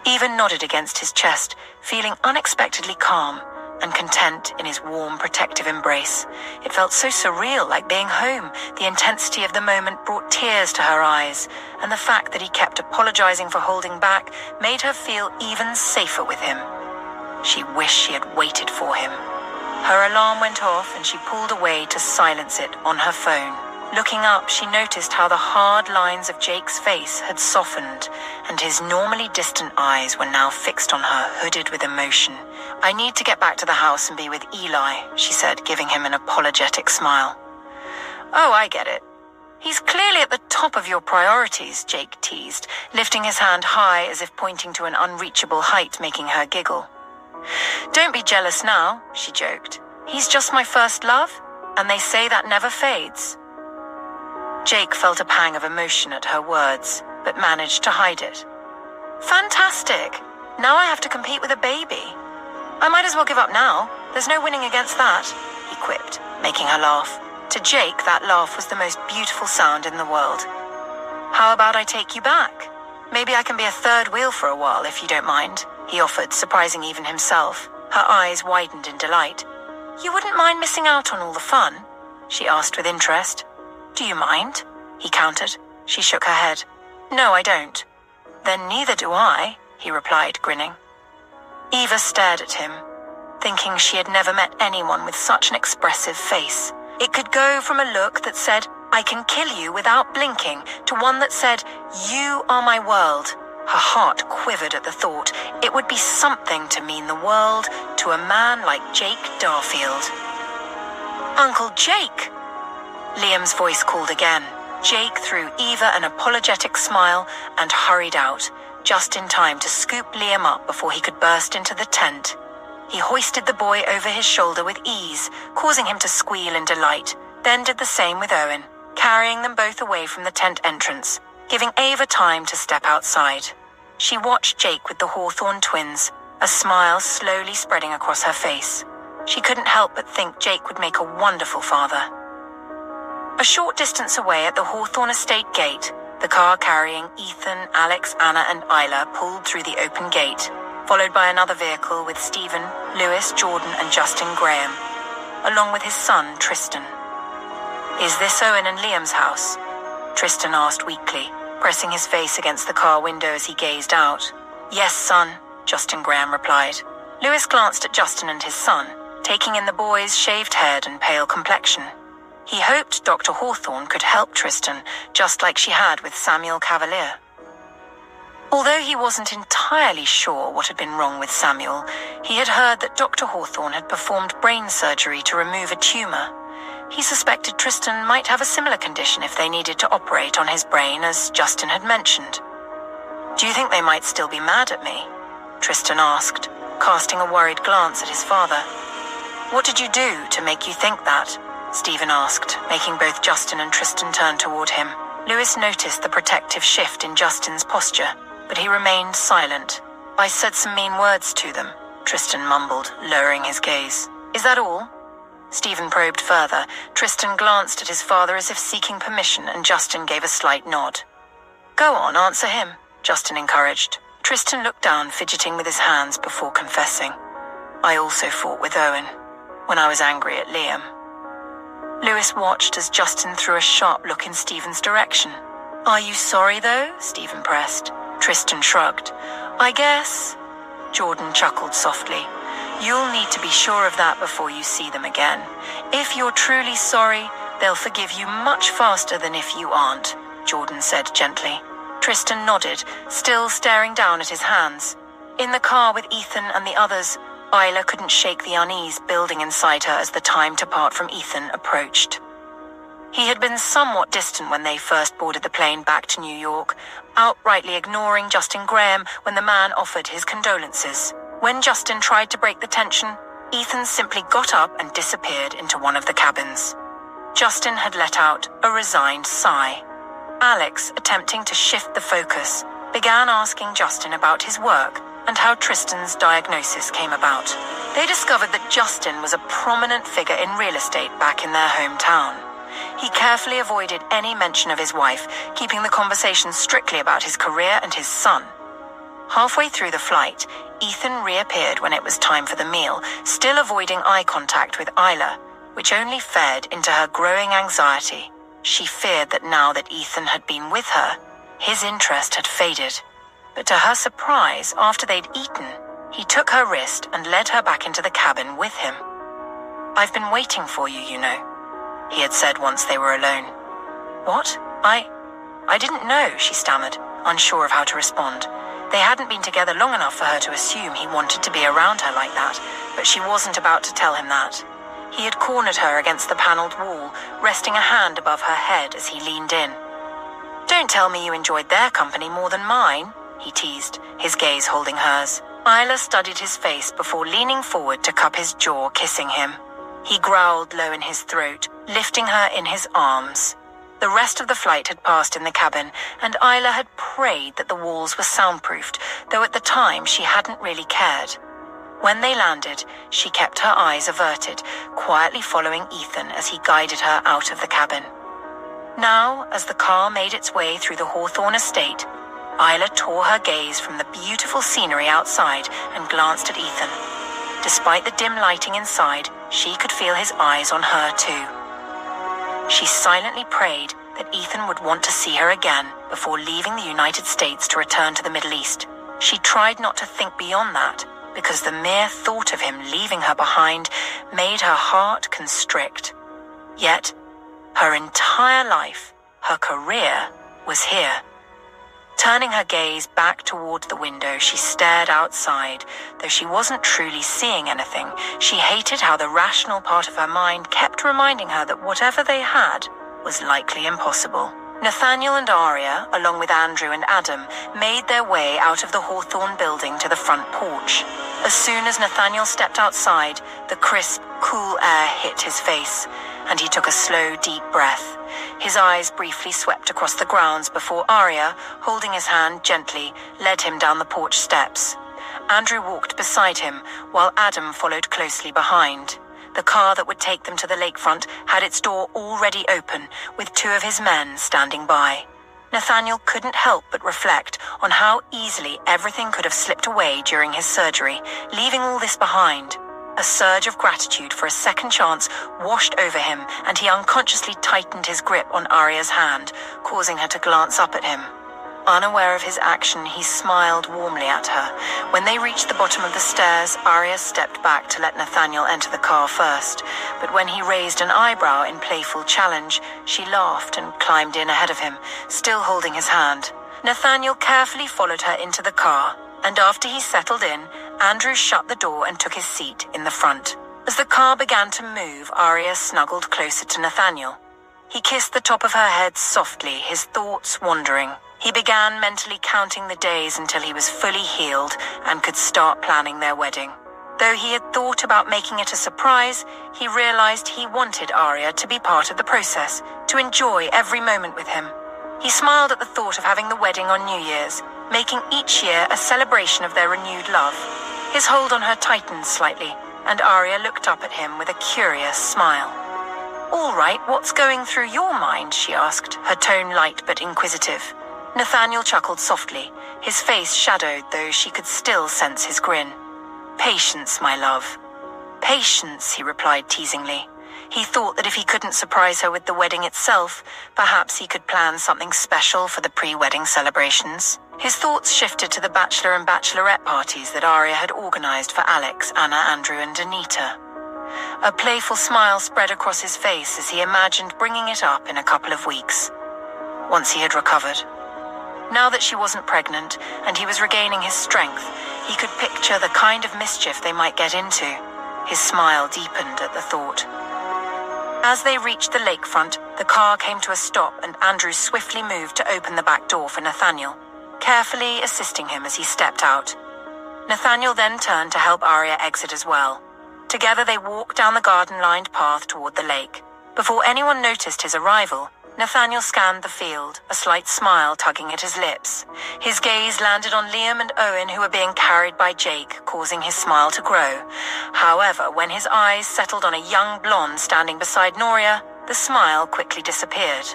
S1: Eva nodded against his chest, feeling unexpectedly calm and content in his warm, protective embrace. It felt so surreal, like being home. The intensity of the moment brought tears to her eyes, and the fact that he kept apologizing for holding back made her feel even safer with him. She wished she had waited for him. Her alarm went off and she pulled away to silence it on her phone. Looking up, she noticed how the hard lines of Jake's face had softened, and his normally distant eyes were now fixed on her, hooded with emotion. "I need to get back to the house and be with Eli," she said, giving him an apologetic smile. "Oh, I get it. He's clearly at the top of your priorities," Jake teased, lifting his hand high as if pointing to an unreachable height, making her giggle. "Don't be jealous now," she joked. "He's just my first love, and they say that never fades." Jake felt a pang of emotion at her words, but managed to hide it. "Fantastic! Now I have to compete with a baby. I might as well give up now. There's no winning against that," he quipped, making her laugh. To Jake, that laugh was the most beautiful sound in the world. "How about I take you back? Maybe I can be a third wheel for a while, if you don't mind," he offered, surprising even himself. Her eyes widened in delight. "You wouldn't mind missing out on all the fun?" she asked with interest. "Do you mind?" he countered. She shook her head. "No, I don't." "Then neither do I," he replied, grinning. Eva stared at him, thinking she had never met anyone with such an expressive face. It could go from a look that said, "I can kill you without blinking," to one that said, "You are my world." Her heart quivered at the thought. It would be something to mean the world to a man like Jake Darfield. "Uncle Jake!" Liam's voice called again. Jake threw Eva an apologetic smile and hurried out, just in time to scoop Liam up before he could burst into the tent. He hoisted the boy over his shoulder with ease, causing him to squeal in delight, then did the same with Owen, carrying them both away from the tent entrance, giving Ava time to step outside. She watched Jake with the Hawthorne twins, a smile slowly spreading across her face. She couldn't help but think Jake would make a wonderful father. A short distance away at the Hawthorne estate gate, the car carrying Ethan, Alex, Anna, and Isla pulled through the open gate, followed by another vehicle with Stephen, Lewis, Jordan, and Justin Graham, along with his son, Tristan. "Is this Owen and Liam's house?" Tristan asked weakly, pressing his face against the car window as he gazed out. "Yes, son," Justin Graham replied. Lewis glanced at Justin and his son, taking in the boy's shaved head and pale complexion. He hoped Dr. Hawthorne could help Tristan, just like she had with Samuel Cavalier. Although he wasn't entirely sure what had been wrong with Samuel, he had heard that Dr. Hawthorne had performed brain surgery to remove a tumor. He suspected Tristan might have a similar condition if they needed to operate on his brain, as Justin had mentioned. "Do you think they might still be mad at me?" Tristan asked, casting a worried glance at his father. "What did you do to make you think that?" Stephen asked, making both Justin and Tristan turn toward him. Lewis noticed the protective shift in Justin's posture, but he remained silent. "I said some mean words to them," Tristan mumbled, lowering his gaze. "Is that all?" Stephen probed further. Tristan glanced at his father as if seeking permission, and Justin gave a slight nod. "Go on, answer him," Justin encouraged. Tristan looked down, fidgeting with his hands before confessing. "I also fought with Owen, when I was angry at Liam." Lewis watched as Justin threw a sharp look in Stephen's direction. "Are you sorry, though?" Stephen pressed. Tristan shrugged. "I guess." Jordan chuckled softly. "You'll need to be sure of that before you see them again. If you're truly sorry, they'll forgive you much faster than if you aren't," Jordan said gently. Tristan nodded, still staring down at his hands. In the car with Ethan and the others, Isla couldn't shake the unease building inside her as the time to part from Ethan approached. He had been somewhat distant when they first boarded the plane back to New York, outrightly ignoring Justin Graham when the man offered his condolences. When Justin tried to break the tension, Ethan simply got up and disappeared into one of the cabins. Justin had let out a resigned sigh. Alex, attempting to shift the focus, began asking Justin about his work and how Tristan's diagnosis came about. They discovered that Justin was a prominent figure in real estate back in their hometown. He carefully avoided any mention of his wife, keeping the conversation strictly about his career and his son. Halfway through the flight, Ethan reappeared when it was time for the meal, still avoiding eye contact with Isla, which only fed into her growing anxiety. She feared that now that Ethan had been with her, his interest had faded. But to her surprise, after they'd eaten, he took her wrist and led her back into the cabin with him. "I've been waiting for you, you know," he had said once they were alone. "What? I didn't know," she stammered, unsure of how to respond. They hadn't been together long enough for her to assume he wanted to be around her like that, but she wasn't about to tell him that. He had cornered her against the paneled wall, resting a hand above her head as he leaned in. "Don't tell me you enjoyed their company more than mine," he teased, his gaze holding hers. Isla studied his face before leaning forward to cup his jaw, kissing him. He growled low in his throat, lifting her in his arms. The rest of the flight had passed in the cabin, and Isla had prayed that the walls were soundproofed, though at the time she hadn't really cared. When they landed, she kept her eyes averted, quietly following Ethan as he guided her out of the cabin. Now, as the car made its way through the Hawthorne estate, Isla tore her gaze from the beautiful scenery outside and glanced at Ethan. Despite the dim lighting inside, she could feel his eyes on her too. She silently prayed that Ethan would want to see her again before leaving the United States to return to the Middle East. She tried not to think beyond that, because the mere thought of him leaving her behind made her heart constrict. Yet, her entire life, her career, was here. Turning her gaze back toward the window, she stared outside. Though she wasn't truly seeing anything, she hated how the rational part of her mind kept reminding her that whatever they had was likely impossible. Nathaniel and Aria, along with Andrew and Adam, made their way out of the Hawthorne building to the front porch. As soon as Nathaniel stepped outside, the crisp, cool air hit his face, and he took a slow, deep breath. His eyes briefly swept across the grounds before Aria, holding his hand gently, led him down the porch steps. Andrew walked beside him, while Adam followed closely behind. The car that would take them to the lakefront had its door already open, with two of his men standing by. Nathaniel couldn't help but reflect on how easily everything could have slipped away during his surgery, leaving all this behind. A surge of gratitude for a second chance washed over him, and he unconsciously tightened his grip on Aria's hand, causing her to glance up at him. Unaware of his action, he smiled warmly at her. When they reached the bottom of the stairs, Arya stepped back to let Nathaniel enter the car first, but when he raised an eyebrow in playful challenge, she laughed and climbed in ahead of him, still holding his hand. Nathaniel carefully followed her into the car, and after he settled in, Andrew shut the door and took his seat in the front. As the car began to move, Arya snuggled closer to Nathaniel. He kissed the top of her head softly, his thoughts wandering. He began mentally counting the days until he was fully healed and could start planning their wedding. Though he had thought about making it a surprise, he realized he wanted Arya to be part of the process, to enjoy every moment with him. He smiled at the thought of having the wedding on New Year's, making each year a celebration of their renewed love. His hold on her tightened slightly, and Arya looked up at him with a curious smile. "All right, what's going through your mind?" she asked, her tone light but inquisitive. Nathaniel chuckled softly, his face shadowed though she could still sense his grin. "Patience, my love." "Patience," he replied teasingly. He thought that if he couldn't surprise her with the wedding itself, perhaps he could plan something special for the pre-wedding celebrations. His thoughts shifted to the bachelor and bachelorette parties that Arya had organized for Alex, Anna, Andrew, and Anita. A playful smile spread across his face as he imagined bringing it up in a couple of weeks, once he had recovered. Now that she wasn't pregnant and he was regaining his strength, he could picture the kind of mischief they might get into. His smile deepened at the thought. As they reached the lakefront, the car came to a stop and Andrew swiftly moved to open the back door for Nathaniel, carefully assisting him as he stepped out. Nathaniel then turned to help Arya exit as well. Together they walked down the garden-lined path toward the lake. Before anyone noticed his arrival, Nathaniel scanned the field, a slight smile tugging at his lips. His gaze landed on Liam and Owen, who were being carried by Jake, causing his smile to grow. However, when his eyes settled on a young blonde standing beside Noria, the smile quickly disappeared.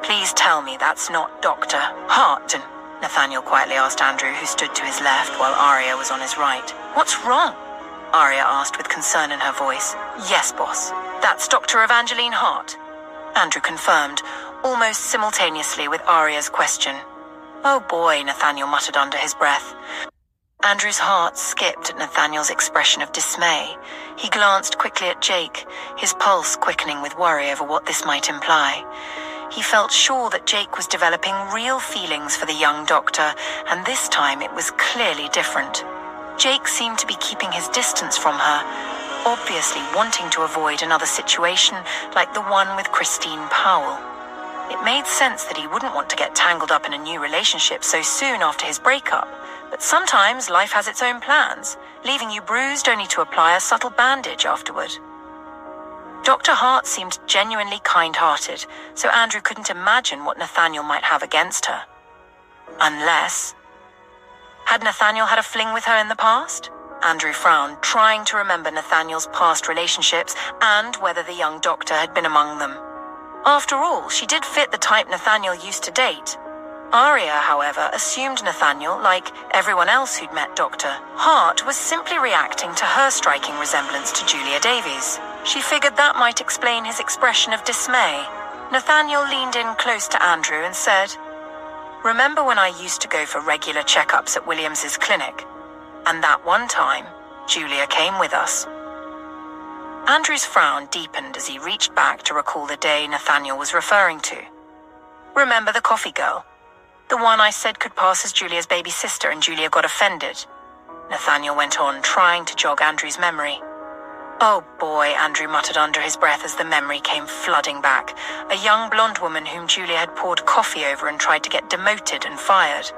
S1: "Please tell me that's not Dr. Hart," Nathaniel quietly asked Andrew, who stood to his left while Arya was on his right. "What's wrong?" Arya asked with concern in her voice. "Yes, boss. That's Dr. Evangeline Hart," Andrew confirmed, almost simultaneously with Arya's question. "Oh boy," Nathaniel muttered under his breath. Andrew's heart skipped at Nathaniel's expression of dismay. He glanced quickly at Jake, his pulse quickening with worry over what this might imply. He felt sure that Jake was developing real feelings for the young doctor, and this time it was clearly different. Jake seemed to be keeping his distance from her, obviously wanting to avoid another situation like the one with Christine Powell. It made sense that he wouldn't want to get tangled up in a new relationship so soon after his breakup, but sometimes life has its own plans, leaving you bruised only to apply a subtle bandage afterward. Dr. Hart seemed genuinely kind-hearted, so Andrew couldn't imagine what Nathaniel might have against her. Unless... Had Nathaniel had a fling with her in the past? Andrew frowned, trying to remember Nathaniel's past relationships and whether the young doctor had been among them. After all, she did fit the type Nathaniel used to date. Arya, however, assumed Nathaniel, like everyone else who'd met Dr. Hart, was simply reacting to her striking resemblance to Julia Davies. She figured that might explain his expression of dismay. Nathaniel leaned in close to Andrew and said, "Remember when I used to go for regular checkups at Williams's clinic? And that one time, Julia came with us." Andrew's frown deepened as he reached back to recall the day Nathaniel was referring to. "Remember the coffee girl? The one I said could pass as Julia's baby sister and Julia got offended?" Nathaniel went on, trying to jog Andrew's memory. "Oh boy," Andrew muttered under his breath as the memory came flooding back. A young blonde woman whom Julia had poured coffee over and tried to get demoted and fired.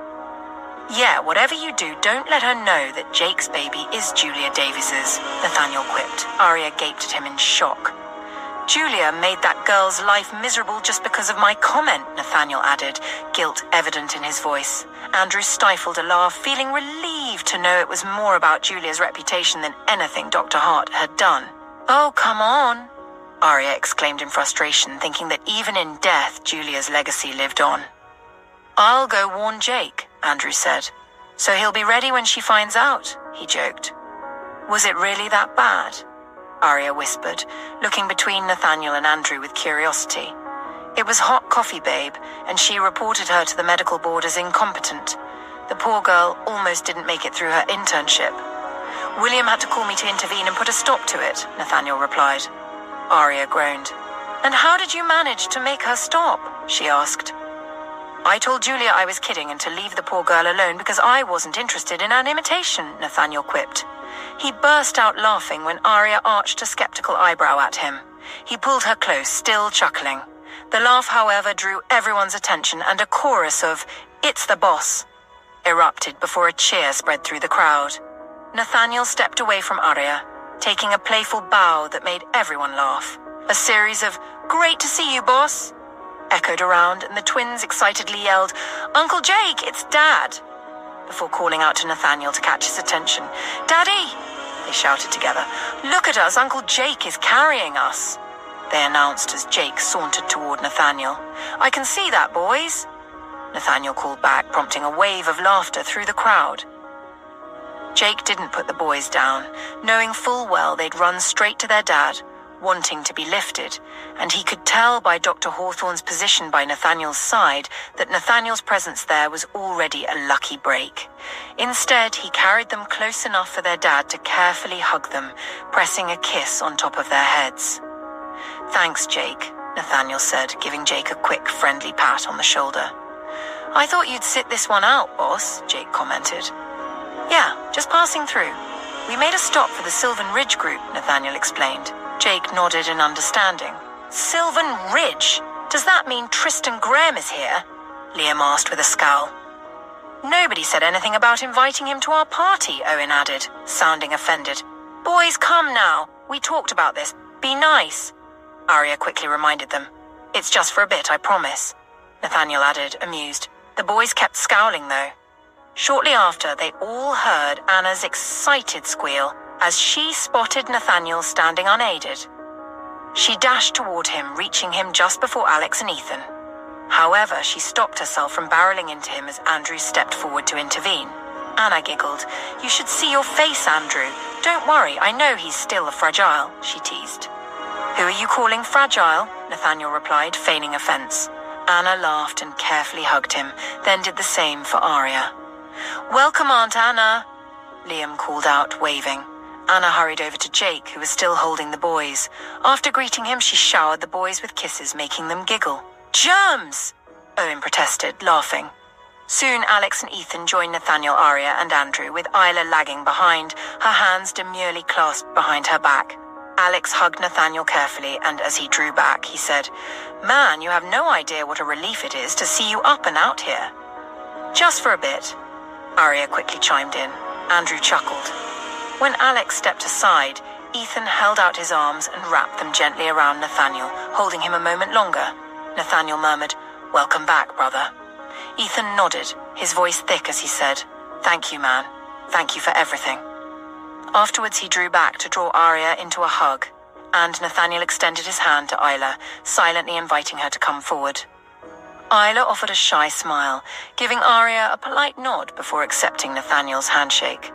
S1: "Yeah, whatever you do, don't let her know that Jake's baby is Julia Davis's," Nathaniel quipped. Arya gaped at him in shock. "Julia made that girl's life miserable just because of my comment," Nathaniel added, guilt evident in his voice. Andrew stifled a laugh, feeling relieved to know it was more about Julia's reputation than anything Dr. Hart had done. "Oh, come on," Arya exclaimed in frustration, thinking that even in death, Julia's legacy lived on. "I'll go warn Jake," Andrew said. "So he'll be ready when she finds out," he joked. "Was it really that bad?" Arya whispered, looking between Nathaniel and Andrew with curiosity. It was hot coffee, babe, and she reported her to the medical board as incompetent. The poor girl almost didn't make it through her internship. William had to call me to intervene and put a stop to it, Nathaniel replied. Aria groaned. And how did you manage to make her stop? She asked. I told Julia I was kidding and to leave the poor girl alone because I wasn't interested in an imitation, Nathaniel quipped. He burst out laughing when Aria arched a skeptical eyebrow at him. He pulled her close, still chuckling. The laugh, however, drew everyone's attention and a chorus of, "It's the boss," erupted before a cheer spread through the crowd. Nathaniel stepped away from Aria, taking a playful bow that made everyone laugh. A series of, "Great to see you, boss," echoed around, and the twins excitedly yelled, "Uncle Jake, it's Dad," before calling out to Nathaniel to catch his attention. "Daddy," they shouted together, "look at us, Uncle Jake is carrying us," they announced as Jake sauntered toward Nathaniel. "I can see that, boys," Nathaniel called back, prompting a wave of laughter through the crowd. Jake didn't put the boys down, knowing full well they'd run straight to their dad, wanting to be lifted, and he could tell by Dr. Hawthorne's position by Nathaniel's side that Nathaniel's presence there was already a lucky break. Instead, he carried them close enough for their dad to carefully hug them, pressing a kiss on top of their heads. "Thanks, Jake," Nathaniel said, giving Jake a quick, friendly pat on the shoulder. "I thought you'd sit this one out, boss," Jake commented. "Yeah, just passing through. We made a stop for the Sylvan Ridge group," Nathaniel explained. Jake nodded in understanding. "Sylvan Ridge? Does that mean Tristan Graham is here?" Liam asked with a scowl. "Nobody said anything about inviting him to our party," Owen added, sounding offended. "Boys, come now. We talked about this. Be nice," Aria quickly reminded them. "It's just for a bit, I promise," Nathaniel added, amused. The boys kept scowling, though. Shortly after, they all heard Anna's excited squeal as she spotted Nathaniel standing unaided. She dashed toward him, reaching him just before Alex and Ethan. However, she stopped herself from barreling into him as Andrew stepped forward to intervene. Anna giggled. "You should see your face, Andrew. Don't worry, I know he's still a fragile," she teased. "Who are you calling fragile?" Nathaniel replied, feigning offense. Anna laughed and carefully hugged him, then did the same for Aria. "Welcome, Aunt Anna," Liam called out, waving. Anna hurried over to Jake, who was still holding the boys. After greeting him, she showered the boys with kisses, making them giggle. "Germs!" Owen protested, laughing. Soon, Alex and Ethan joined Nathaniel, Aria, and Andrew, with Isla lagging behind, her hands demurely clasped behind her back. Alex hugged Nathaniel carefully, and as he drew back, he said, "Man, you have no idea what a relief it is to see you up and out here." "Just for a bit," Aria quickly chimed in. Andrew chuckled. When Alex stepped aside, Ethan held out his arms and wrapped them gently around Nathaniel, holding him a moment longer. Nathaniel murmured, "Welcome back, brother." Ethan nodded, his voice thick as he said, "Thank you, man. Thank you for everything." Afterwards, he drew back to draw Aria into a hug, and Nathaniel extended his hand to Isla, silently inviting her to come forward. Isla offered a shy smile, giving Aria a polite nod before accepting Nathaniel's handshake.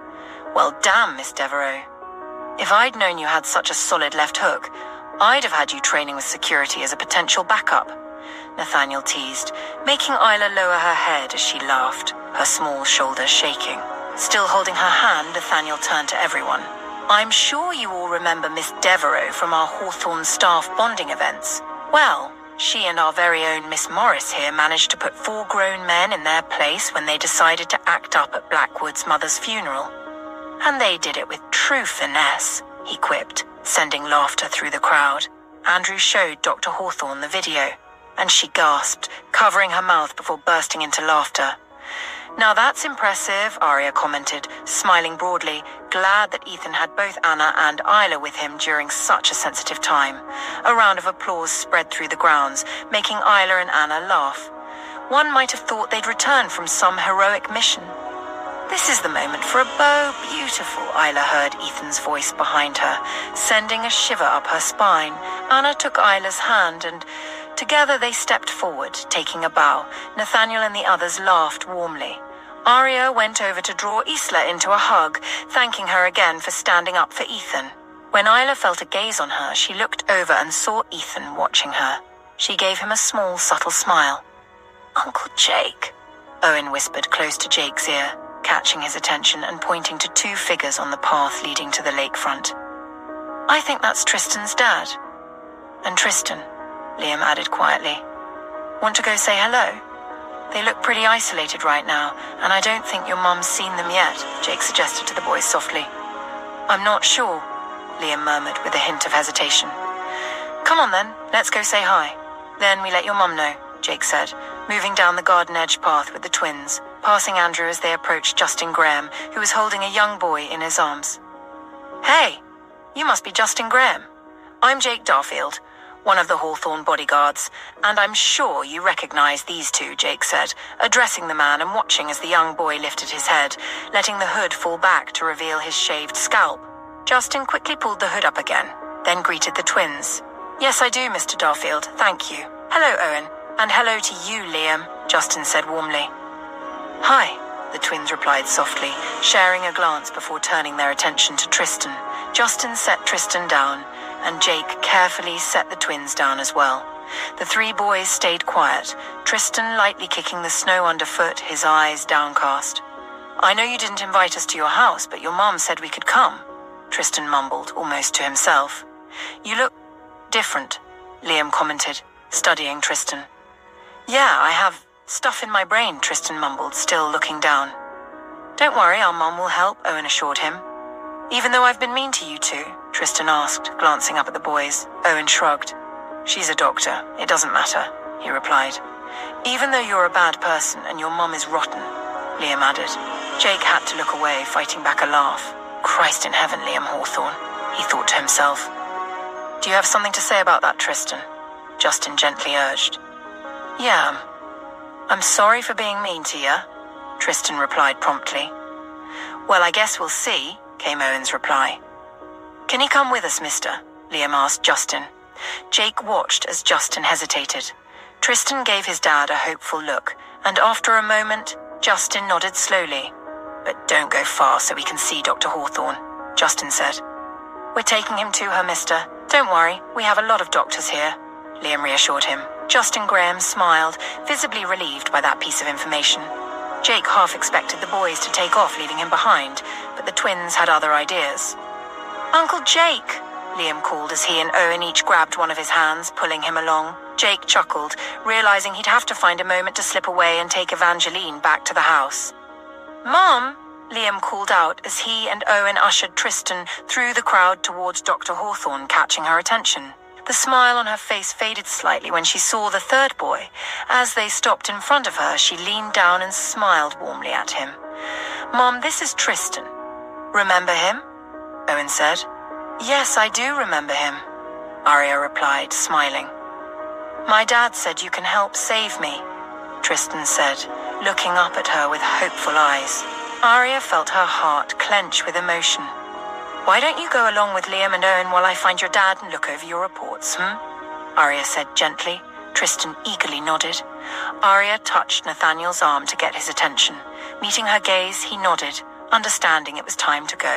S1: "Well, damn, Miss Devereaux. If I'd known you had such a solid left hook, I'd have had you training with security as a potential backup," Nathaniel teased, making Isla lower her head as she laughed, her small shoulders shaking. Still holding her hand, Nathaniel turned to everyone. "I'm sure you all remember Miss Devereaux from our Hawthorne staff bonding events. Well, she and our very own Miss Morris here managed to put 4 grown men in their place when they decided to act up at Blackwood's mother's funeral. And they did it with true finesse," he quipped, sending laughter through the crowd. Andrew showed Dr. Hawthorne the video, and she gasped, covering her mouth before bursting into laughter. "Now that's impressive," Aria commented, smiling broadly, glad that Ethan had both Anna and Isla with him during such a sensitive time. A round of applause spread through the grounds, making Isla and Anna laugh. One might have thought they'd returned from some heroic mission. "This is the moment for a beau, beautiful," Isla heard Ethan's voice behind her, sending a shiver up her spine. Anna took Isla's hand and together they stepped forward, taking a bow. Nathaniel and the others laughed warmly. Aria went over to draw Isla into a hug, thanking her again for standing up for Ethan. When Isla felt a gaze on her, she looked over and saw Ethan watching her. She gave him a small, subtle smile. "Uncle Jake," Owen whispered close to Jake's ear, catching his attention and pointing to two figures on the path leading to the lakefront. "I think that's Tristan's dad." "And Tristan," Liam added quietly. "Want to go say hello? They look pretty isolated right now, and I don't think your mum's seen them yet," Jake suggested to the boys softly. "I'm not sure," Liam murmured with a hint of hesitation. "Come on then, let's go say hi. Then we let your mum know," Jake said, moving down the garden edge path with the twins, passing Andrew as they approached Justin Graham, who was holding a young boy in his arms. "Hey, you must be Justin Graham. I'm Jake Darfield, one of the Hawthorne bodyguards, and I'm sure you recognize these two," Jake said, addressing the man and watching as the young boy lifted his head, letting the hood fall back to reveal his shaved scalp. Justin quickly pulled the hood up again, then greeted the twins. "Yes, I do, Mr. Darfield, thank you. Hello, Owen. And hello to you, Liam," Justin said warmly. "Hi," the twins replied softly, sharing a glance before turning their attention to Tristan. Justin set Tristan down, and Jake carefully set the twins down as well. The three boys stayed quiet, Tristan lightly kicking the snow underfoot, his eyes downcast. "I know you didn't invite us to your house, but your mom said we could come," Tristan mumbled, almost to himself. "You look different," Liam commented, studying Tristan. "Yeah, I have stuff in my brain," Tristan mumbled, still looking down. "Don't worry, our mom will help," Owen assured him. "Even though I've been mean to you two?" Tristan asked, glancing up at the boys. Owen shrugged. "She's a doctor. It doesn't matter," he replied. "Even though you're a bad person and your mom is rotten," Liam added. Jake had to look away, fighting back a laugh. "Christ in heaven, Liam Hawthorne," he thought to himself. "Do you have something to say about that, Tristan?" Justin gently urged. "Yeah, I'm sorry for being mean to you," Tristan replied promptly. "Well, I guess we'll see," came Owen's reply. "Can he come with us, mister?" Liam asked Justin. Jake watched as Justin hesitated. Tristan gave his dad a hopeful look, and after a moment, Justin nodded slowly. "But don't go far so we can see Dr. Hawthorne," Justin said. "We're taking him to her, mister. Don't worry, we have a lot of doctors here," Liam reassured him. Justin Graham smiled, visibly relieved by that piece of information. Jake half expected the boys to take off, leaving him behind, but the twins had other ideas. "Uncle Jake," Liam called as he and Owen each grabbed one of his hands, pulling him along. Jake chuckled, realizing he'd have to find a moment to slip away and take Evangeline back to the house. "Mom," Liam called out as he and Owen ushered Tristan through the crowd towards Dr. Hawthorne, catching her attention. The smile on her face faded slightly when she saw the third boy. As they stopped in front of her, she leaned down and smiled warmly at him. "Mom, this is Tristan." "Remember him?" Owen said. "Yes, I do remember him," Arya replied, smiling. "My dad said you can help save me," Tristan said, looking up at her with hopeful eyes. Arya felt her heart clench with emotion. "Why don't you go along with Liam and Owen while I find your dad and look over your reports, Arya said gently. Tristan eagerly nodded. Arya touched Nathaniel's arm to get his attention. Meeting her gaze, he nodded, understanding it was time to go.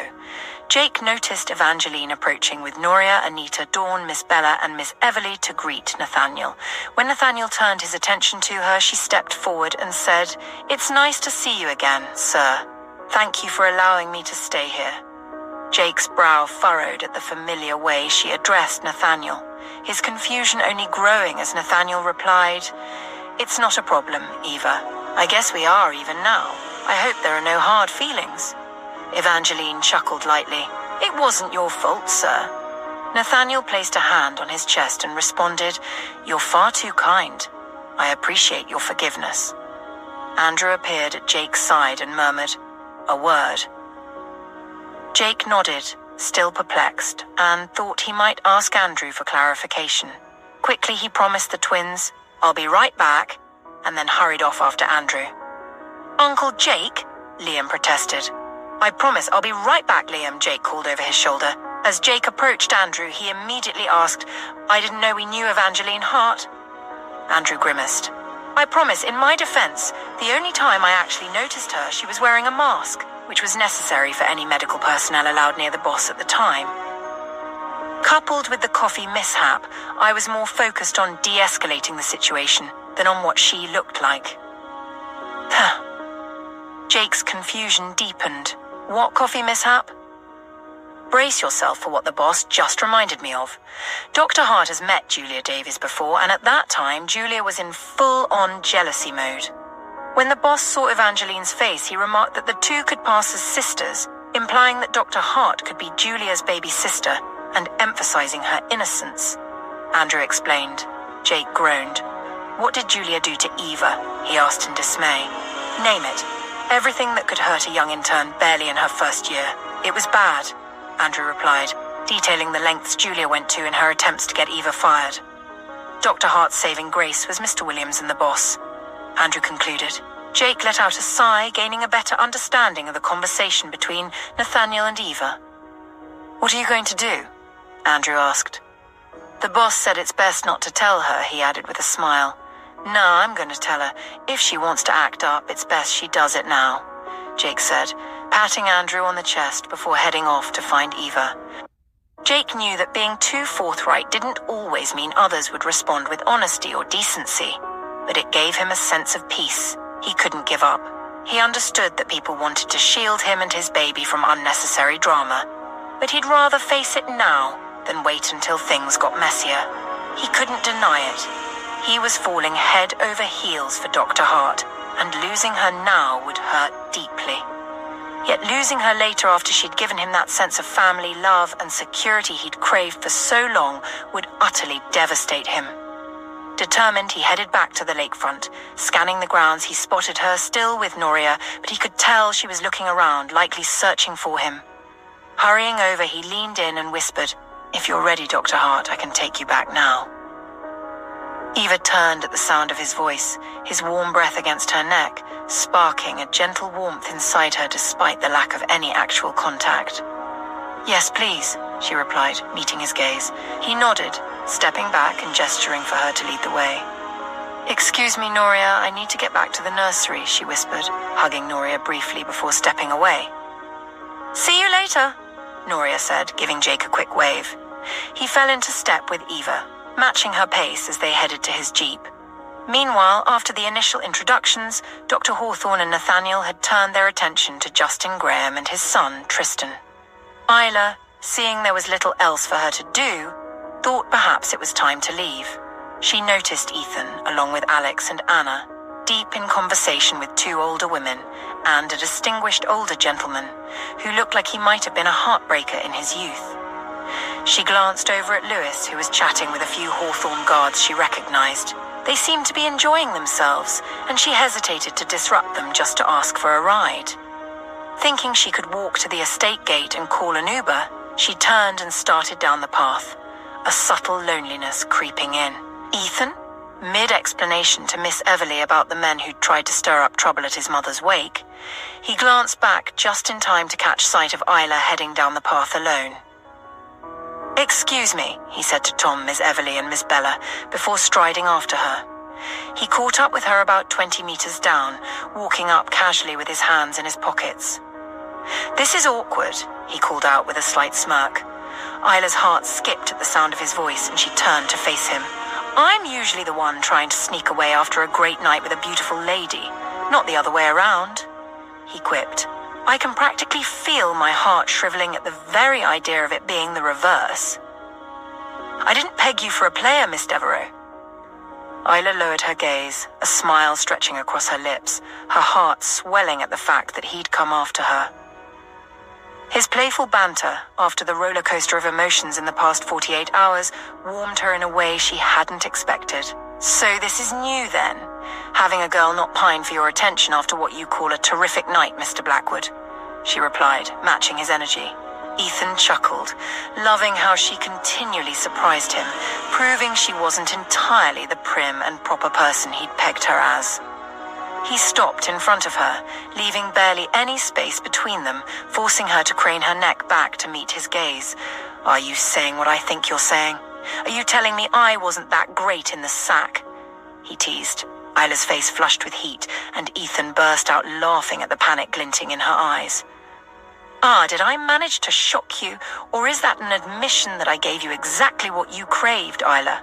S1: Jake noticed Evangeline approaching with Noria, Anita, Dawn, Miss Bella, and Miss Everly to greet Nathaniel. When Nathaniel turned his attention to her, she stepped forward and said, "It's nice to see you again, sir. Thank you for allowing me to stay here." Jake's brow furrowed at the familiar way she addressed Nathaniel, his confusion only growing as Nathaniel replied, "It's not a problem, Eva. I guess we are even now. I hope there are no hard feelings." Evangeline chuckled lightly. "It wasn't your fault, sir." Nathaniel placed a hand on his chest and responded, "You're far too kind. I appreciate your forgiveness." Andrew appeared at Jake's side and murmured, "A word." Jake nodded, still perplexed, and thought he might ask Andrew for clarification. Quickly he promised the twins, "I'll be right back," and then hurried off after Andrew. "Uncle Jake," Liam protested. "I promise I'll be right back, Liam," Jake called over his shoulder. As Jake approached Andrew, he immediately asked, "I didn't know we knew Evangeline Hart." Andrew grimaced. "I promise, in my defense, the only time I actually noticed her, she was wearing a mask, which was necessary for any medical personnel allowed near the boss at the time." Coupled with the coffee mishap, I was more focused on de-escalating the situation than on what she looked like. Jake's confusion deepened. What coffee mishap? Brace yourself for what the boss just reminded me of. Dr. Hart has met Julia Davies before, and at that time, Julia was in full-on jealousy mode. When the boss saw Evangeline's face, he remarked that the two could pass as sisters, implying that Dr. Hart could be Julia's baby sister and emphasizing her innocence. Andrew explained. Jake groaned. What did Julia do to Eva? He asked in dismay. Name it. Everything that could hurt a young intern barely in her first year. It was bad, Andrew replied, detailing the lengths Julia went to in her attempts to get Eva fired. Dr. Hart's saving grace was Mr. Williams and the boss, Andrew concluded. Jake let out a sigh, gaining a better understanding of the conversation between Nathaniel and Eva. What are you going to do? Andrew asked. The boss said it's best not to tell her, he added with a smile. No, I'm going to tell her. If she wants to act up, it's best she does it now, Jake said, patting Andrew on the chest before heading off to find Eva. Jake knew that being too forthright didn't always mean others would respond with honesty or decency, but it gave him a sense of peace he couldn't give up. He understood that people wanted to shield him and his baby from unnecessary drama, but he'd rather face it now than wait until things got messier. He couldn't deny it. He was falling head over heels for Dr. Hart, and losing her now would hurt deeply. Yet losing her later after she'd given him that sense of family, love, and security he'd craved for so long would utterly devastate him. Determined, he headed back to the lakefront. Scanning the grounds, he spotted her still with Noria, but he could tell she was looking around, likely searching for him. Hurrying over, he leaned in and whispered, If you're ready, Dr. Hart, I can take you back now. Eva turned at the sound of his voice, his warm breath against her neck, sparking a gentle warmth inside her despite the lack of any actual contact. Yes, please, she replied, meeting his gaze. He nodded, stepping back and gesturing for her to lead the way. Excuse me, Noria, I need to get back to the nursery, she whispered, hugging Noria briefly before stepping away. See you later, Noria said, giving Jake a quick wave. He fell into step with Eva, matching her pace as they headed to his jeep. Meanwhile, after the initial introductions, Dr. Hawthorne and Nathaniel had turned their attention to Justin Graham and his son, Tristan. Isla, seeing there was little else for her to do, thought perhaps it was time to leave. She noticed Ethan, along with Alex and Anna, deep in conversation with two older women and a distinguished older gentleman who looked like he might have been a heartbreaker in his youth. She glanced over at Lewis, who was chatting with a few Hawthorne guards she recognized. They seemed to be enjoying themselves, and she hesitated to disrupt them just to ask for a ride. Thinking she could walk to the estate gate and call an Uber, she turned and started down the path, a subtle loneliness creeping in. Ethan? Mid-explanation to Miss Everly about the men who'd tried to stir up trouble at his mother's wake, he glanced back just in time to catch sight of Isla heading down the path alone. Excuse me, he said to Tom, Miss Everly, and Miss Bella, before striding after her. He caught up with her about 20 meters down, walking up casually with his hands in his pockets. This is awkward, he called out with a slight smirk. Isla's heart skipped at the sound of his voice, and she turned to face him. I'm usually the one trying to sneak away after a great night with a beautiful lady, not the other way around, he quipped. I can practically feel my heart shriveling at the very idea of it being the reverse. I didn't peg you for a player, Miss Devereux. Isla lowered her gaze, a smile stretching across her lips, her heart swelling at the fact that he'd come after her. His playful banter, after the roller coaster of emotions in the past 48 hours, warmed her in a way she hadn't expected. So this is new then, having a girl not pine for your attention after what you call a terrific night, Mr. Blackwood, she replied, matching his energy. Ethan chuckled, loving how she continually surprised him, proving she wasn't entirely the prim and proper person he'd pegged her as. He stopped in front of her, leaving barely any space between them, forcing her to crane her neck back to meet his gaze. Are you saying what I think you're saying? Are you telling me I wasn't that great in the sack? He teased. Isla's face flushed with heat, and Ethan burst out laughing at the panic glinting in her eyes. Ah, did I manage to shock you, or is that an admission that I gave you exactly what you craved, Isla?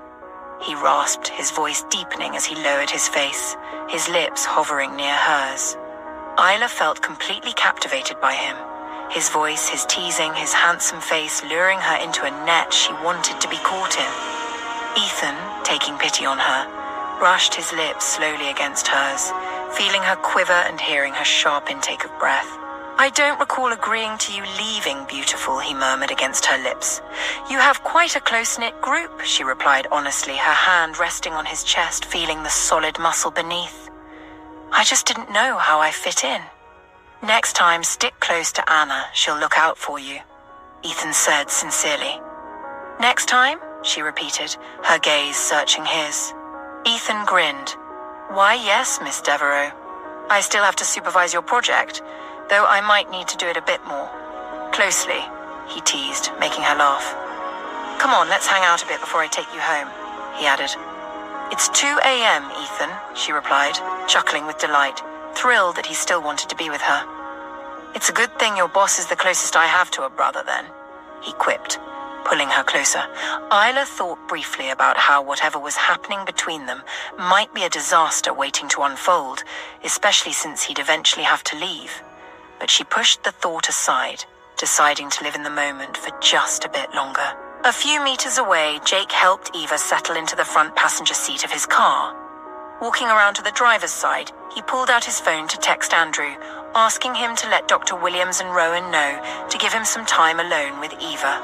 S1: He rasped, his voice deepening as he lowered his face, his lips hovering near hers. Isla felt completely captivated by him. His voice, his teasing, his handsome face luring her into a net she wanted to be caught in. Ethan, taking pity on her, brushed his lips slowly against hers, feeling her quiver and hearing her sharp intake of breath. I don't recall agreeing to you leaving, beautiful, he murmured against her lips. You have quite a close-knit group, she replied honestly, her hand resting on his chest, feeling the solid muscle beneath. I just didn't know how I fit in. Next time, stick close to Anna. She'll look out for you, Ethan said sincerely. Next time? She repeated, her gaze searching his. Ethan grinned. Why, yes, Miss Devereaux. I still have to supervise your project, though I might need to do it a bit more. Closely, he teased, making her laugh. Come on, let's hang out a bit before I take you home, he added. It's 2 a.m., Ethan, she replied, chuckling with delight, thrilled that he still wanted to be with her. It's a good thing your boss is the closest I have to a brother, then, he quipped, pulling her closer. Isla thought briefly about how whatever was happening between them might be a disaster waiting to unfold, especially since he'd eventually have to leave. But she pushed the thought aside, deciding to live in the moment for just a bit longer. A few meters away, Jake helped Eva settle into the front passenger seat of his car. Walking around to the driver's side, he pulled out his phone to text Andrew, asking him to let Dr. Williams and Rowan know to give him some time alone with Eva.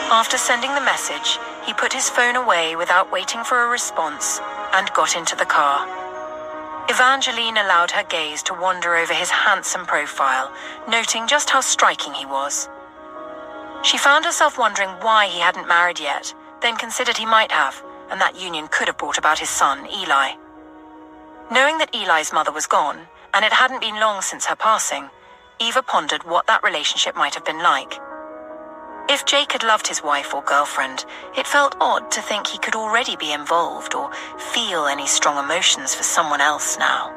S1: After sending the message, he put his phone away without waiting for a response and got into the car. Evangeline allowed her gaze to wander over his handsome profile, noting just how striking he was. She found herself wondering why he hadn't married yet, then considered he might have, and that union could have brought about his son, Eli. Knowing that Eli's mother was gone, and it hadn't been long since her passing, Eva pondered what that relationship might have been like. If Jake had loved his wife or girlfriend, it felt odd to think he could already be involved or feel any strong emotions for someone else now.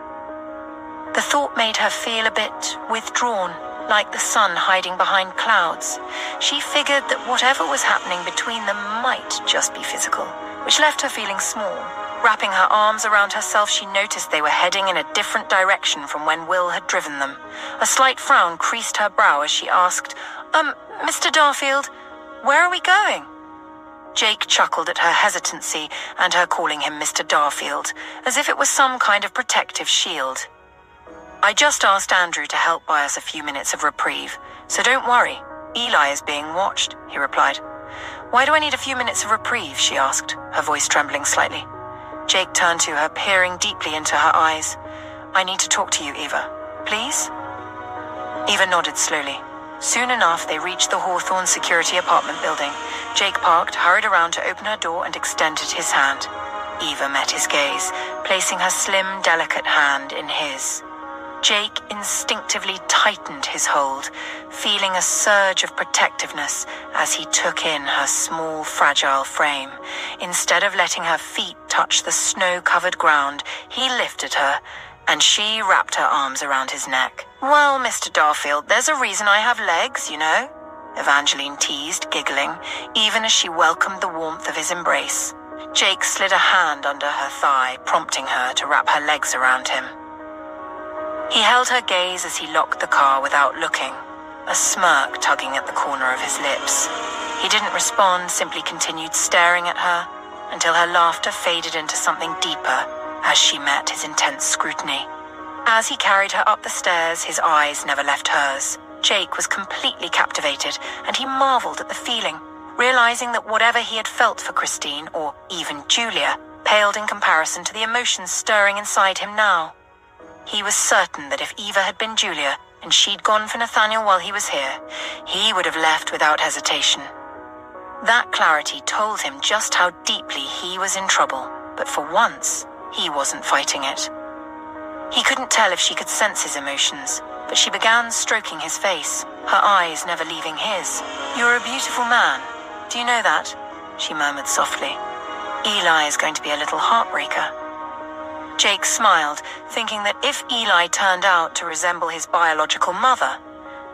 S1: The thought made her feel a bit withdrawn, like the sun hiding behind clouds. She figured that whatever was happening between them might just be physical, which left her feeling small. Wrapping her arms around herself, she noticed they were heading in a different direction from when Will had driven them. A slight frown creased her brow as she asked, Mr. Darfield, where are we going? Jake chuckled at her hesitancy and her calling him Mr. Darfield, as if it was some kind of protective shield. I just asked Andrew to help buy us a few minutes of reprieve, so don't worry. Eli is being watched, he replied. Why do I need a few minutes of reprieve, she asked, her voice trembling slightly. Jake turned to her, peering deeply into her eyes. I need to talk to you, Eva. Please? Eva nodded slowly. Soon enough, they reached the Hawthorne security apartment building. Jake parked, hurried around to open her door, and extended his hand. Eva met his gaze, placing her slim, delicate hand in his. Jake instinctively tightened his hold, feeling a surge of protectiveness as he took in her small, fragile frame. Instead of letting her feet touch the snow-covered ground, he lifted her, and she wrapped her arms around his neck. Well, Mr. Darfield, there's a reason I have legs, you know, Evangeline teased, giggling, even as she welcomed the warmth of his embrace. Jake slid a hand under her thigh, prompting her to wrap her legs around him. He held her gaze as he locked the car without looking, a smirk tugging at the corner of his lips. He didn't respond, simply continued staring at her until her laughter faded into something deeper as she met his intense scrutiny. As he carried her up the stairs, his eyes never left hers. Jake was completely captivated, and he marveled at the feeling, realizing that whatever he had felt for Christine, or even Julia, paled in comparison to the emotions stirring inside him now. He was certain that if Eva had been Julia, and she'd gone for Nathaniel while he was here, he would have left without hesitation. That clarity told him just how deeply he was in trouble, but for once, he wasn't fighting it. He couldn't tell if she could sense his emotions, but she began stroking his face, her eyes never leaving his. You're a beautiful man. Do you know that? She murmured softly. Eli is going to be a little heartbreaker. Jake smiled, thinking that if Eli turned out to resemble his biological mother,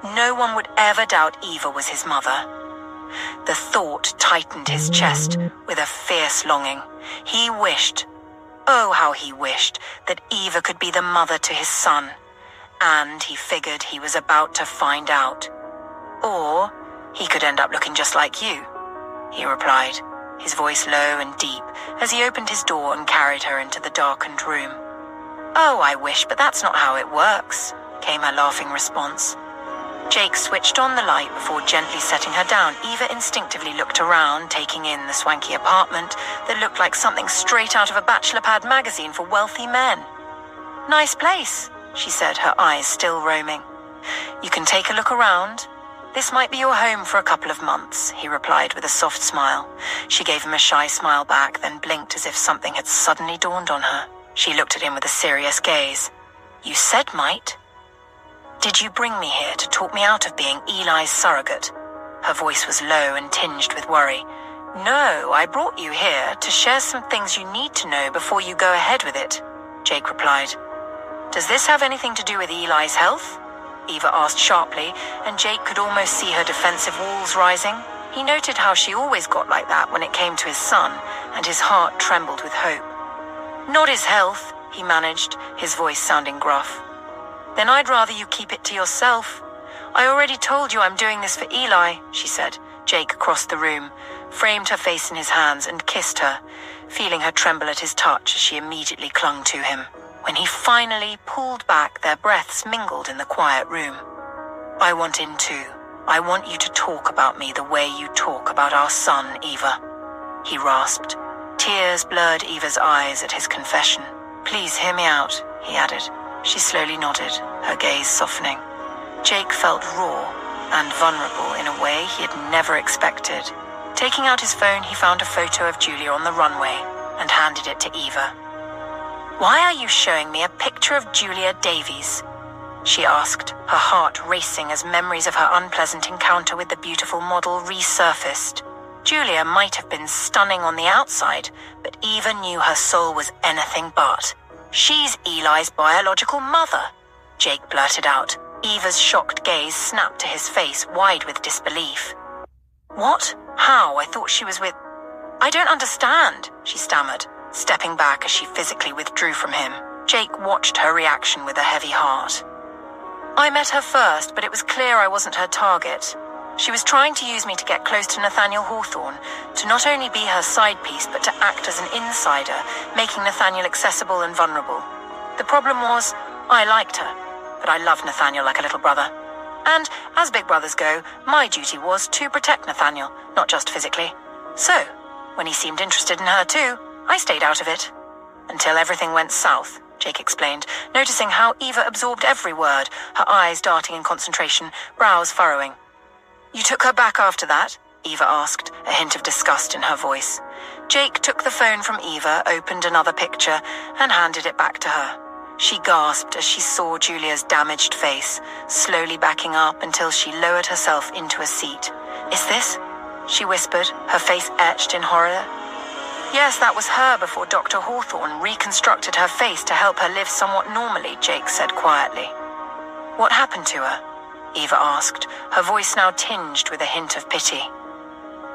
S1: No one would ever doubt Eva was his mother. The thought tightened his chest with a fierce longing. He wished, oh how he wished, that Eva could be the mother to his son. And he figured he was about to find out. Or he could end up looking just like you, he replied, his voice low and deep, as he opened his door and carried her into the darkened room. Oh, I wish, but that's not how it works, came her laughing response. Jake switched on the light before gently setting her down. Eva instinctively looked around, taking in the swanky apartment that looked like something straight out of a bachelor pad magazine for wealthy men. Nice place, she said, her eyes still roaming. You can take a look around. This might be your home for a couple of months, he replied with a soft smile. She gave him a shy smile back, then blinked as if something had suddenly dawned on her. She looked at him with a serious gaze. You said might. Did you bring me here to talk me out of being Eli's surrogate? Her voice was low and tinged with worry. No, I brought you here to share some things you need to know before you go ahead with it, Jake replied. Does this have anything to do with Eli's health? Eva asked sharply, and Jake could almost see her defensive walls rising. He noted how she always got like that when it came to his son, and his heart trembled with hope. Not his health, he managed, his voice sounding gruff. Then I'd rather you keep it to yourself. I already told you I'm doing this for Eli, she said. Jake crossed the room, framed her face in his hands and kissed her, feeling her tremble at his touch as she immediately clung to him. When he finally pulled back, their breaths mingled in the quiet room. I want in too. I want you to talk about me the way you talk about our son, Eva. He rasped. Tears blurred Eva's eyes at his confession. Please hear me out, he added. She slowly nodded, her gaze softening. Jake felt raw and vulnerable in a way he had never expected. Taking out his phone, he found a photo of Julia on the runway and handed it to Eva. Why are you showing me a picture of Julia Davies? She asked, her heart racing as memories of her unpleasant encounter with the beautiful model resurfaced. Julia might have been stunning on the outside, but Eva knew her soul was anything but. She's Eli's biological mother, Jake blurted out. Eva's shocked gaze snapped to his face, wide with disbelief. What? How? I thought she was with... I don't understand, she stammered, stepping back as she physically withdrew from him. Jake watched her reaction with a heavy heart. I met her first, but it was clear I wasn't her target. She was trying to use me to get close to Nathaniel Hawthorne, to not only be her side piece, but to act as an insider, making Nathaniel accessible and vulnerable. The problem was, I liked her, but I loved Nathaniel like a little brother. And, as big brothers go, my duty was to protect Nathaniel, not just physically. So, when he seemed interested in her too, I stayed out of it. Until everything went south, Jake explained, noticing how Eva absorbed every word, her eyes darting in concentration, brows furrowing. You took her back after that? Eva asked, a hint of disgust in her voice. Jake took the phone from Eva, opened another picture, and handed it back to her. She gasped as she saw Julia's damaged face, slowly backing up until she lowered herself into a seat. Is this? She whispered, her face etched in horror. Yes, that was her before Dr. Hawthorne reconstructed her face to help her live somewhat normally, Jake said quietly. What happened to her? Eva asked, her voice now tinged with a hint of pity.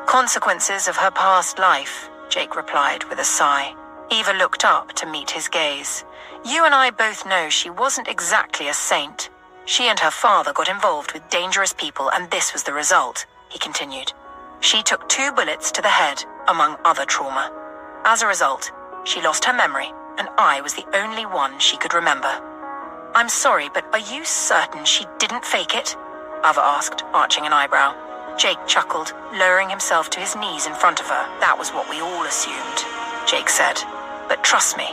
S1: Consequences of her past life, Jake replied with a sigh. Eva looked up to meet his gaze. You and I both know she wasn't exactly a saint. She and her father got involved with dangerous people, and this was the result, he continued. She took 2 bullets to the head, among other trauma. As a result, she lost her memory, and I was the only one she could remember. I'm sorry, but are you certain she didn't fake it? Ava asked, arching an eyebrow. Jake chuckled, lowering himself to his knees in front of her. That was what we all assumed, Jake said. But trust me,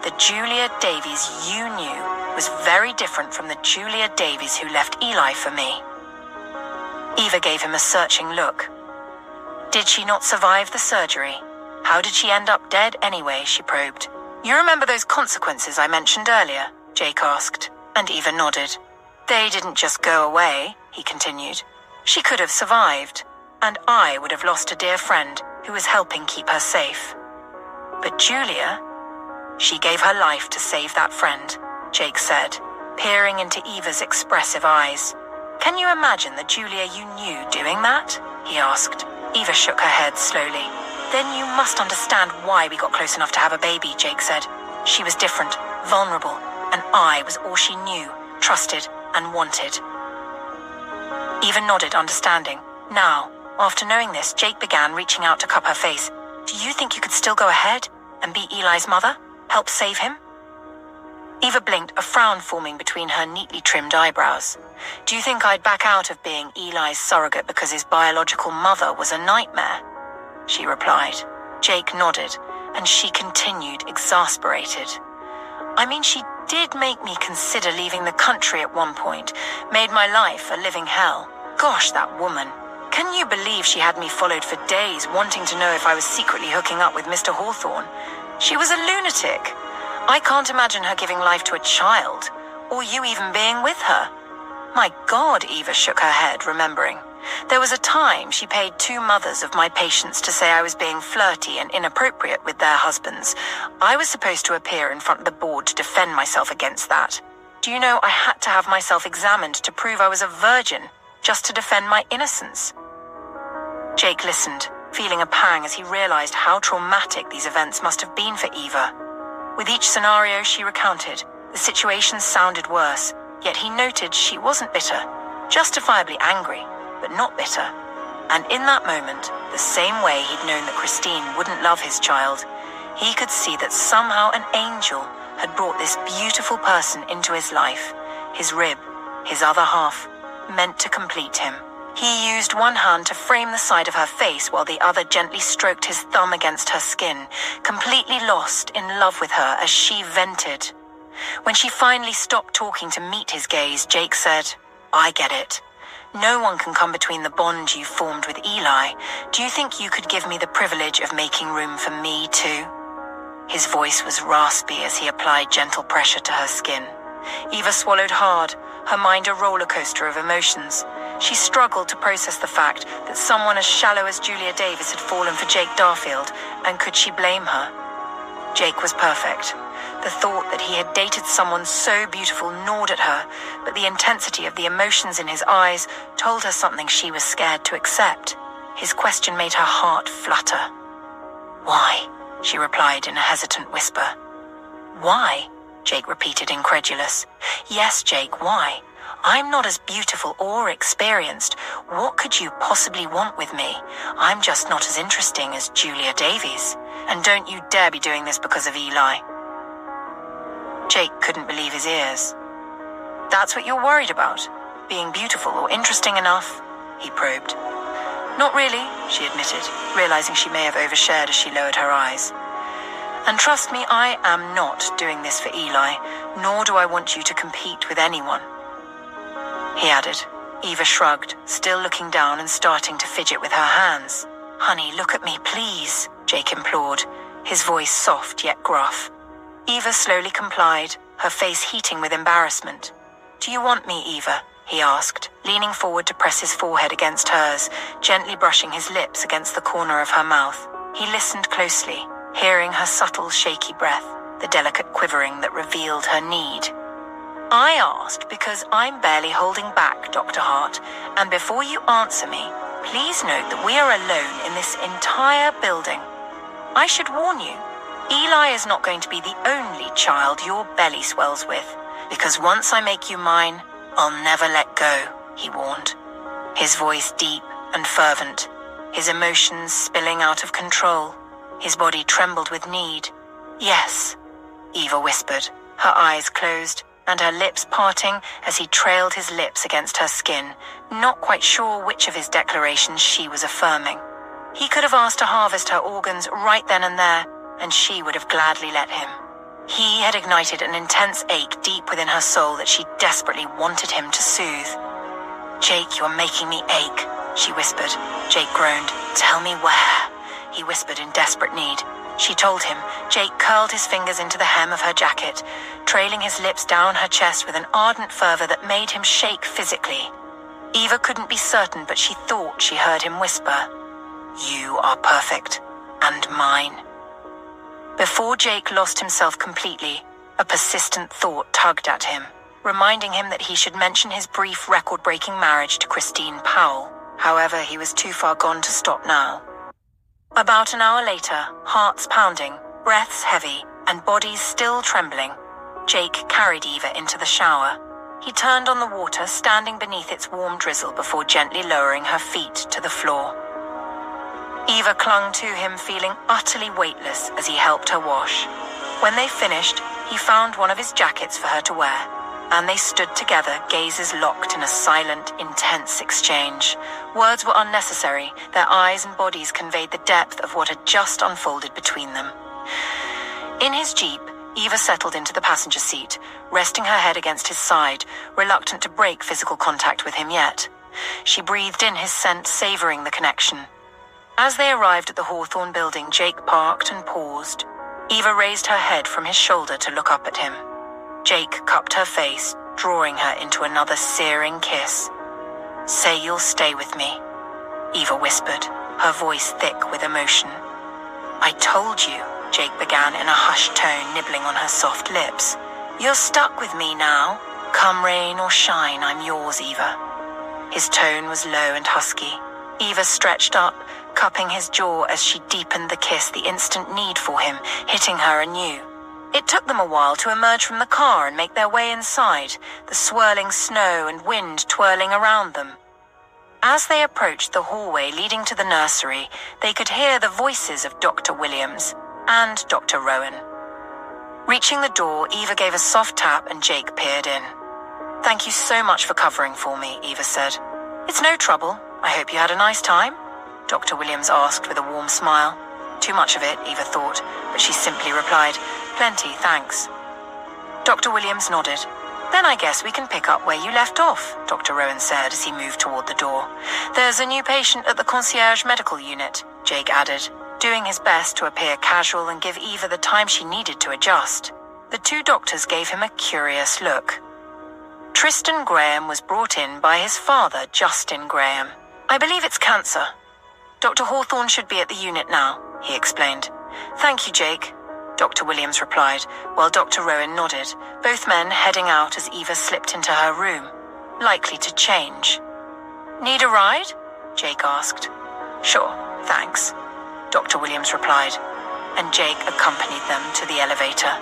S1: the Julia Davies you knew was very different from the Julia Davies who left Eli for me. Eva gave him a searching look. Did she not survive the surgery? How did she end up dead anyway, she probed. You remember those consequences I mentioned earlier? Jake asked, and Eva nodded. They didn't just go away, he continued. She could have survived, and I would have lost a dear friend who was helping keep her safe. But Julia, she gave her life to save that friend, Jake said, peering into Eva's expressive eyes. Can you imagine the Julia you knew doing that? He asked. Eva shook her head slowly. Then you must understand why we got close enough to have a baby, Jake said. She was different, vulnerable, and I was all she knew, trusted, and wanted. Eva nodded, understanding. Now, after knowing this, Jake began reaching out to cup her face. Do you think you could still go ahead and be Eli's mother? Help save him? Eva blinked, a frown forming between her neatly trimmed eyebrows. Do you think I'd back out of being Eli's surrogate because his biological mother was a nightmare? She replied. Jake nodded, and she continued, exasperated. I mean, she did make me consider leaving the country at one point, made my life a living hell. Gosh, that woman. Can you believe she had me followed for days, wanting to know if I was secretly hooking up with Mr. Hawthorne? She was a lunatic. I can't imagine her giving life to a child, or you even being with her. My God, Eva shook her head, remembering. There was a time she paid 2 mothers of my patients to say I was being flirty and inappropriate with their husbands. I was supposed to appear in front of the board to defend myself against that. Do you know I had to have myself examined to prove I was a virgin, just to defend my innocence? Jake listened, feeling a pang as he realized how traumatic these events must have been for Eva. With each scenario she recounted, the situation sounded worse, yet he noted she wasn't bitter, justifiably angry, but not bitter. And in that moment, the same way he'd known that Christine wouldn't love his child, he could see that somehow an angel had brought this beautiful person into his life, his rib, his other half, meant to complete him. He used one hand to frame the side of her face while the other gently stroked his thumb against her skin, completely lost in love with her as she vented. When she finally stopped talking to meet his gaze, Jake said, I get it. No one can come between the bond you formed with Eli. Do you think you could give me the privilege of making room for me too? His voice was raspy as he applied gentle pressure to her skin. Eva swallowed hard, her mind a roller coaster of emotions. She struggled to process the fact that someone as shallow as Julia Davis had fallen for Jake Darfield, and could she blame her? Jake was perfect. The thought that he had dated someone so beautiful gnawed at her, but the intensity of the emotions in his eyes told her something she was scared to accept. His question made her heart flutter. Why? She replied in a hesitant whisper. Why? Jake repeated, incredulous. Yes, Jake, why? I'm not as beautiful or experienced. What could you possibly want with me? I'm just not as interesting as Julia Davies. And don't you dare be doing this because of Eli. Jake couldn't believe his ears. That's what you're worried about? Being beautiful or interesting enough? He probed. Not really, she admitted, realizing she may have overshared as she lowered her eyes. And trust me, I am not doing this for Eli, nor do I want you to compete with anyone. He added. Eva shrugged, still looking down and starting to fidget with her hands. Honey, look at me, please, Jake implored, his voice soft yet gruff. Eva slowly complied, her face heating with embarrassment. Do you want me, Eva? He asked, leaning forward to press his forehead against hers, gently brushing his lips against the corner of her mouth. He listened closely, hearing her subtle, shaky breath, the delicate quivering that revealed her need. I asked because I'm barely holding back, Dr. Hart, and before you answer me, please note that we are alone in this entire building. I should warn you, Eli is not going to be the only child your belly swells with, because once I make you mine, I'll never let go, he warned. His voice deep and fervent, his emotions spilling out of control. His body trembled with need. Yes, Eva whispered, her eyes closed and her lips parting as he trailed his lips against her skin, not quite sure which of his declarations she was affirming. He could have asked to harvest her organs right then and there, and she would have gladly let him. He had ignited an intense ache deep within her soul that she desperately wanted him to soothe. Jake, you're making me ache, she whispered. Jake groaned. Tell me where, he whispered in desperate need. She told him. Jake curled his fingers into the hem of her jacket, trailing his lips down her chest with an ardent fervor that made him shake physically. Eva couldn't be certain, but she thought she heard him whisper, You are perfect, and mine. Before Jake lost himself completely, a persistent thought tugged at him. reminding him that he should mention his brief record-breaking marriage to Christine Powell. However, he was too far gone to stop now. About an hour later, hearts pounding, breaths heavy, and bodies still trembling, Jake carried Eva into the shower. He turned on the water, standing beneath its warm drizzle before gently lowering her feet to the floor. Eva clung to him, feeling utterly weightless as he helped her wash. When they finished, he found one of his jackets for her to wear, and they stood together, gazes locked in a silent, intense exchange. Words were unnecessary. Their eyes and bodies conveyed the depth of what had just unfolded between them. In his Jeep, Eva settled into the passenger seat, resting her head against his side, reluctant to break physical contact with him yet. She breathed in his scent, savoring the connection. As they arrived at the Hawthorne building, Jake parked and paused. Eva raised her head from his shoulder to look up at him. Jake cupped her face, drawing her into another searing kiss. "Say you'll stay with me," Eva whispered, her voice thick with emotion. "I told you," Jake began in a hushed tone, nibbling on her soft lips. "You're stuck with me now. Come rain or shine, I'm yours, Eva." His tone was low and husky. Eva stretched up, cupping his jaw as she deepened the kiss, the instant need for him hitting her anew. It took them a while to emerge from the car and make their way inside, the swirling snow and wind twirling around them. As they approached the hallway leading to the nursery, they could hear the voices of Dr. Williams and Dr. Rowan. Reaching the door, Eva gave a soft tap and Jake peered in. "Thank you so much for covering for me," Eva said. "It's no trouble. I hope you had a nice time?" Dr. Williams asked with a warm smile. Too much of it, Eva thought, but she simply replied, "Plenty, thanks." Dr. Williams nodded. "Then I guess we can pick up where you left off," Dr. Rowan said as he moved toward the door. "There's a new patient at the concierge medical unit," Jake added, doing his best to appear casual and give Eva the time she needed to adjust. The two doctors gave him a curious look. Tristan Graham was brought in by his father, Justin Graham. "I believe it's cancer. Dr. Hawthorne should be at the unit now," he explained. "Thank you, Jake," Dr. Williams replied, while Dr. Rowan nodded, both men heading out as Eva slipped into her room, likely to change. "Need a ride?" Jake asked. "Sure, thanks," Dr. Williams replied, and Jake accompanied them to the elevator.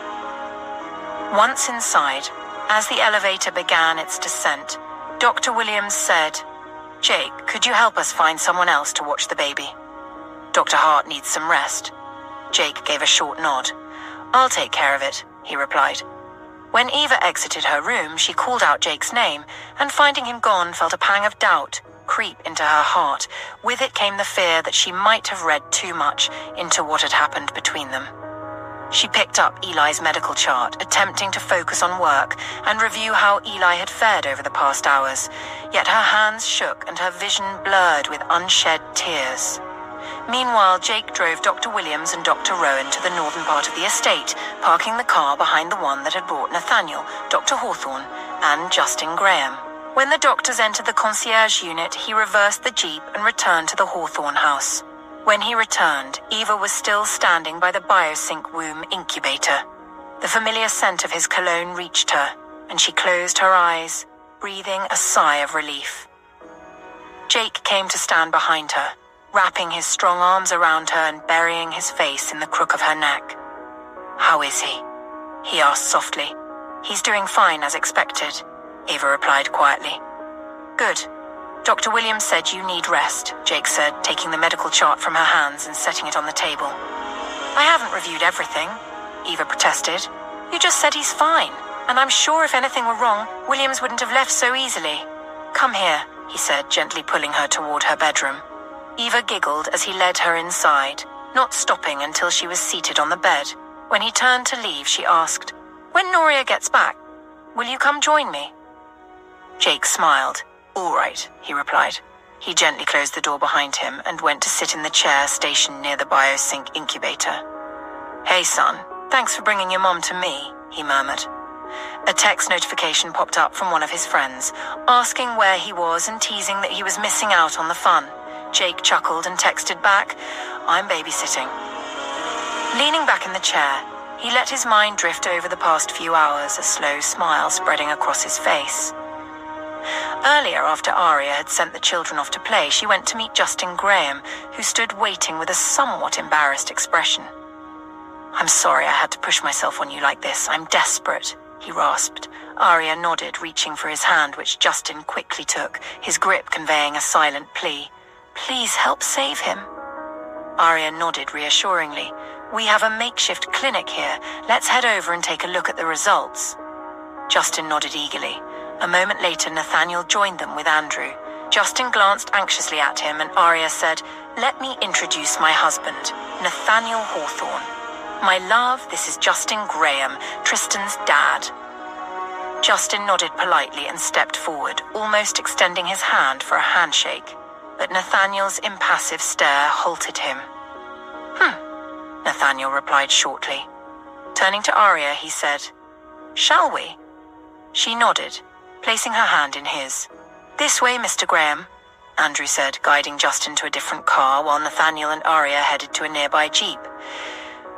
S1: Once inside, as the elevator began its descent, Dr. Williams said, "Jake, could you help us find someone else to watch the baby? Dr. Hart needs some rest." Jake gave a short nod. "I'll take care of it," he replied. When Eva exited her room, she called out Jake's name, and finding him gone, felt a pang of doubt creep into her heart. With it came the fear that she might have read too much into what had happened between them. She picked up Eli's medical chart, attempting to focus on work and review how Eli had fared over the past hours, yet her hands shook and her vision blurred with unshed tears. Meanwhile, Jake drove Dr. Williams and Dr. Rowan to the northern part of the estate, parking the car behind the one that had brought Nathaniel, Dr. Hawthorne, and Justin Graham. When the doctors entered the concierge unit, he reversed the Jeep and returned to the Hawthorne house. When he returned, Eva was still standing by the biosync womb incubator. The familiar scent of his cologne reached her, and she closed her eyes, breathing a sigh of relief. Jake came to stand behind her, wrapping his strong arms around her and burying his face in the crook of her neck. "How is he?" he asked softly. "He's doing fine, as expected," Eva replied quietly. "Good. Dr. Williams said you need rest," Jake said, taking the medical chart from her hands and setting it on the table. "I haven't reviewed everything," Eva protested. "You just said he's fine, and I'm sure if anything were wrong, Williams wouldn't have left so easily." "Come here," he said, gently pulling her toward her bedroom. Eva giggled as he led her inside, not stopping until she was seated on the bed. When he turned to leave, she asked, "When Noria gets back, will you come join me?" Jake smiled. "All right," he replied. He gently closed the door behind him and went to sit in the chair stationed near the biosync incubator. "Hey, son, thanks for bringing your mom to me," he murmured. A text notification popped up from one of his friends, asking where he was and teasing that he was missing out on the fun. Jake chuckled and texted back, "I'm babysitting." Leaning back in the chair, He let his mind drift over the past few hours, a slow smile spreading across his face. Earlier, after Aria had sent the children off to play, she went to meet Justin Graham, who stood waiting with a somewhat embarrassed expression. "I'm sorry I had to push myself on you like this. I'm desperate," he rasped. Aria nodded, reaching for his hand, which Justin quickly took, his grip conveying a silent plea. "Please help save him." Aria nodded reassuringly. "We have a makeshift clinic here. Let's head over and take a look at the results." Justin nodded eagerly. A moment later, Nathaniel joined them with Andrew. Justin glanced anxiously at him, and Aria said, "Let me introduce my husband, Nathaniel Hawthorne. My love, this is Justin Graham, Tristan's dad." Justin nodded politely and stepped forward, almost extending his hand for a handshake. But Nathaniel's impassive stare halted him. Nathaniel replied shortly. Turning to Aria, he said, "Shall we?" She nodded, placing her hand in his. "This way, Mr. Graham," Andrew said, guiding Justin to a different car while Nathaniel and Aria headed to a nearby jeep.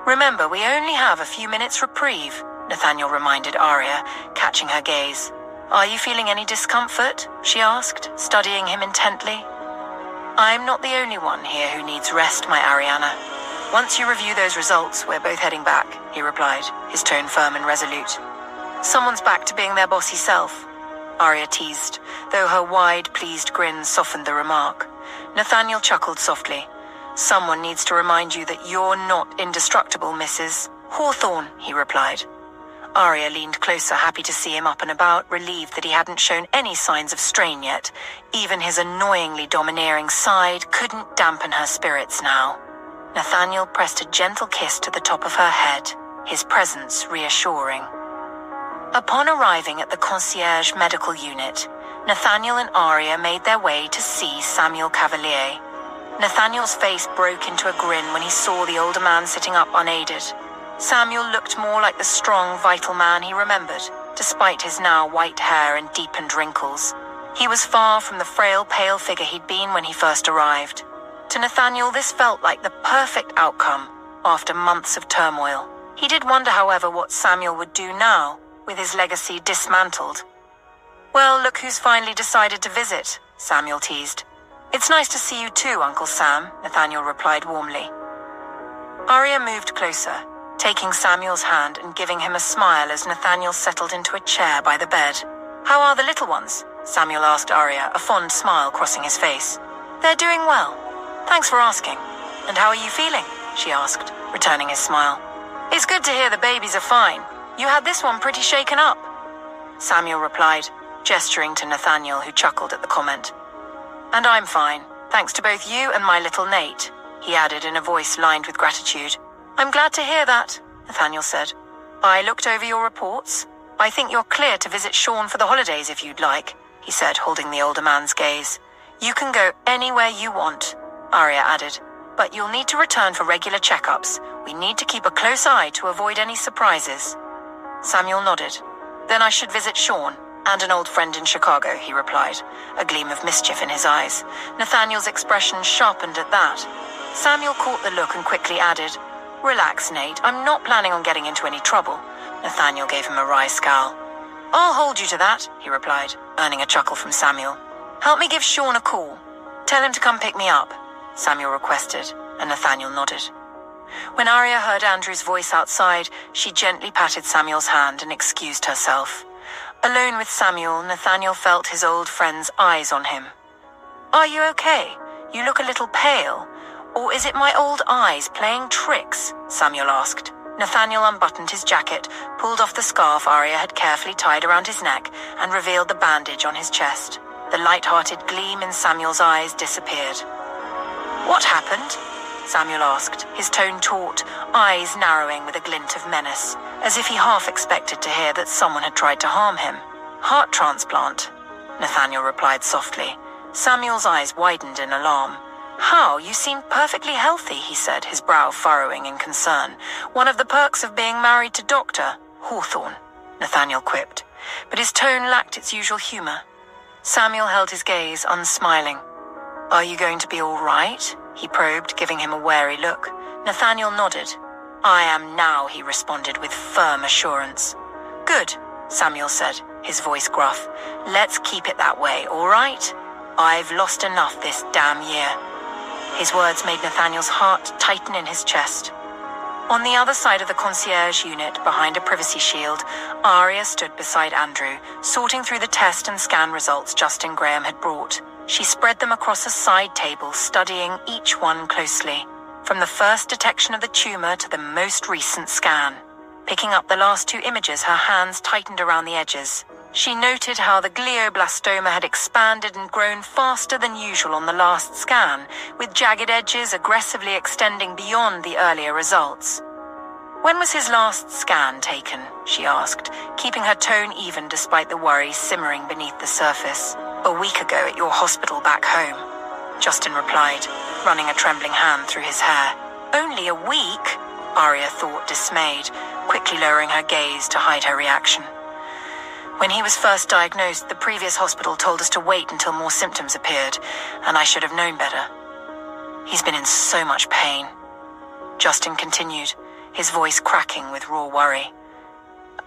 S1: "Remember, we only have a few minutes reprieve," Nathaniel reminded Aria, catching her gaze. "Are you feeling any discomfort?" she asked, studying him intently. "I'm not the only one here who needs rest, my Ariana. Once you review those results, we're both heading back," he replied, his tone firm and resolute. "Someone's back to being their bossy self," Aria teased, though her wide, pleased grin softened the remark. Nathaniel chuckled softly. "Someone needs to remind you that you're not indestructible, Mrs. Hawthorne," he replied. Aria leaned closer, happy to see him up and about, relieved that he hadn't shown any signs of strain yet. Even his annoyingly domineering side couldn't dampen her spirits now. Nathaniel pressed a gentle kiss to the top of her head, his presence reassuring. Upon arriving at the concierge medical unit, Nathaniel and Aria made their way to see Samuel Cavalier. Nathaniel's face broke into a grin when he saw the older man sitting up unaided. Samuel looked more like the strong, vital man he remembered, despite his now white hair and deepened wrinkles. He was far from the frail, pale figure he'd been when he first arrived. To Nathaniel, this felt like the perfect outcome after months of turmoil. He did wonder, however, what Samuel would do now, with his legacy dismantled. "Well, look who's finally decided to visit," Samuel teased. "It's nice to see you too, Uncle Sam," Nathaniel replied warmly. Aria moved closer, taking Samuel's hand and giving him a smile as Nathaniel settled into a chair by the bed. "How are the little ones?" Samuel asked Aria, a fond smile crossing his face. "They're doing well. Thanks for asking. And how are you feeling?" she asked, returning his smile. "It's good to hear the babies are fine. You had this one pretty shaken up," Samuel replied, gesturing to Nathaniel, who chuckled at the comment. "And I'm fine, thanks to both you and my little Nate," he added in a voice lined with gratitude. "I'm glad to hear that," Nathaniel said. "I looked over your reports. I think you're clear to visit Sean for the holidays if you'd like," he said, holding the older man's gaze. "You can go anywhere you want," Aria added, "but you'll need to return for regular checkups. We need to keep a close eye to avoid any surprises." Samuel nodded. "Then I should visit Sean and an old friend in Chicago," he replied, a gleam of mischief in his eyes. Nathaniel's expression sharpened at that. Samuel caught the look and quickly added, "Relax, Nate. I'm not planning on getting into any trouble." Nathaniel gave him a wry scowl. "I'll hold you to that," he replied, earning a chuckle from Samuel. "Help me give Sean a call. Tell him to come pick me up," Samuel requested, and Nathaniel nodded. When Aria heard Andrew's voice outside, she gently patted Samuel's hand and excused herself. Alone with Samuel, Nathaniel felt his old friend's eyes on him. "Are you okay? You look a little pale. Or is it my old eyes playing tricks?" Samuel asked. Nathaniel unbuttoned his jacket, pulled off the scarf Aria had carefully tied around his neck, and revealed the bandage on his chest. The light-hearted gleam in Samuel's eyes disappeared. "What happened?" Samuel asked, his tone taut, eyes narrowing with a glint of menace, as if he half expected to hear that someone had tried to harm him. "Heart transplant," Nathaniel replied softly. Samuel's eyes widened in alarm. "How? You seem perfectly healthy," he said, his brow furrowing in concern. "One of the perks of being married to Dr. Hawthorne," Nathaniel quipped, but his tone lacked its usual humor. Samuel held his gaze, unsmiling. "Are you going to be all right?" he probed, giving him a wary look. Nathaniel nodded. I am now, he responded with firm assurance. Good, Samuel said, his voice gruff. Let's keep it that way, all right? I've lost enough this damn year. His words made Nathaniel's heart tighten in his chest. On the other side of the concierge unit, behind a privacy shield, Aria stood beside Andrew, sorting through the test and scan results Justin Graham had brought. She spread them across a side table, studying each one closely, from the first detection of the tumor to the most recent scan. Picking up the last two images, her hands tightened around the edges. She noted how the glioblastoma had expanded and grown faster than usual on the last scan, with jagged edges aggressively extending beyond the earlier results. When was his last scan taken? She asked, keeping her tone even despite the worry simmering beneath the surface. A week ago at your hospital back home, Justin replied, running a trembling hand through his hair. Only a week? Aria thought, dismayed, quickly lowering her gaze to hide her reaction. When he was first diagnosed, the previous hospital told us to wait until more symptoms appeared, and I should have known better. He's been in so much pain. Justin continued, his voice cracking with raw worry.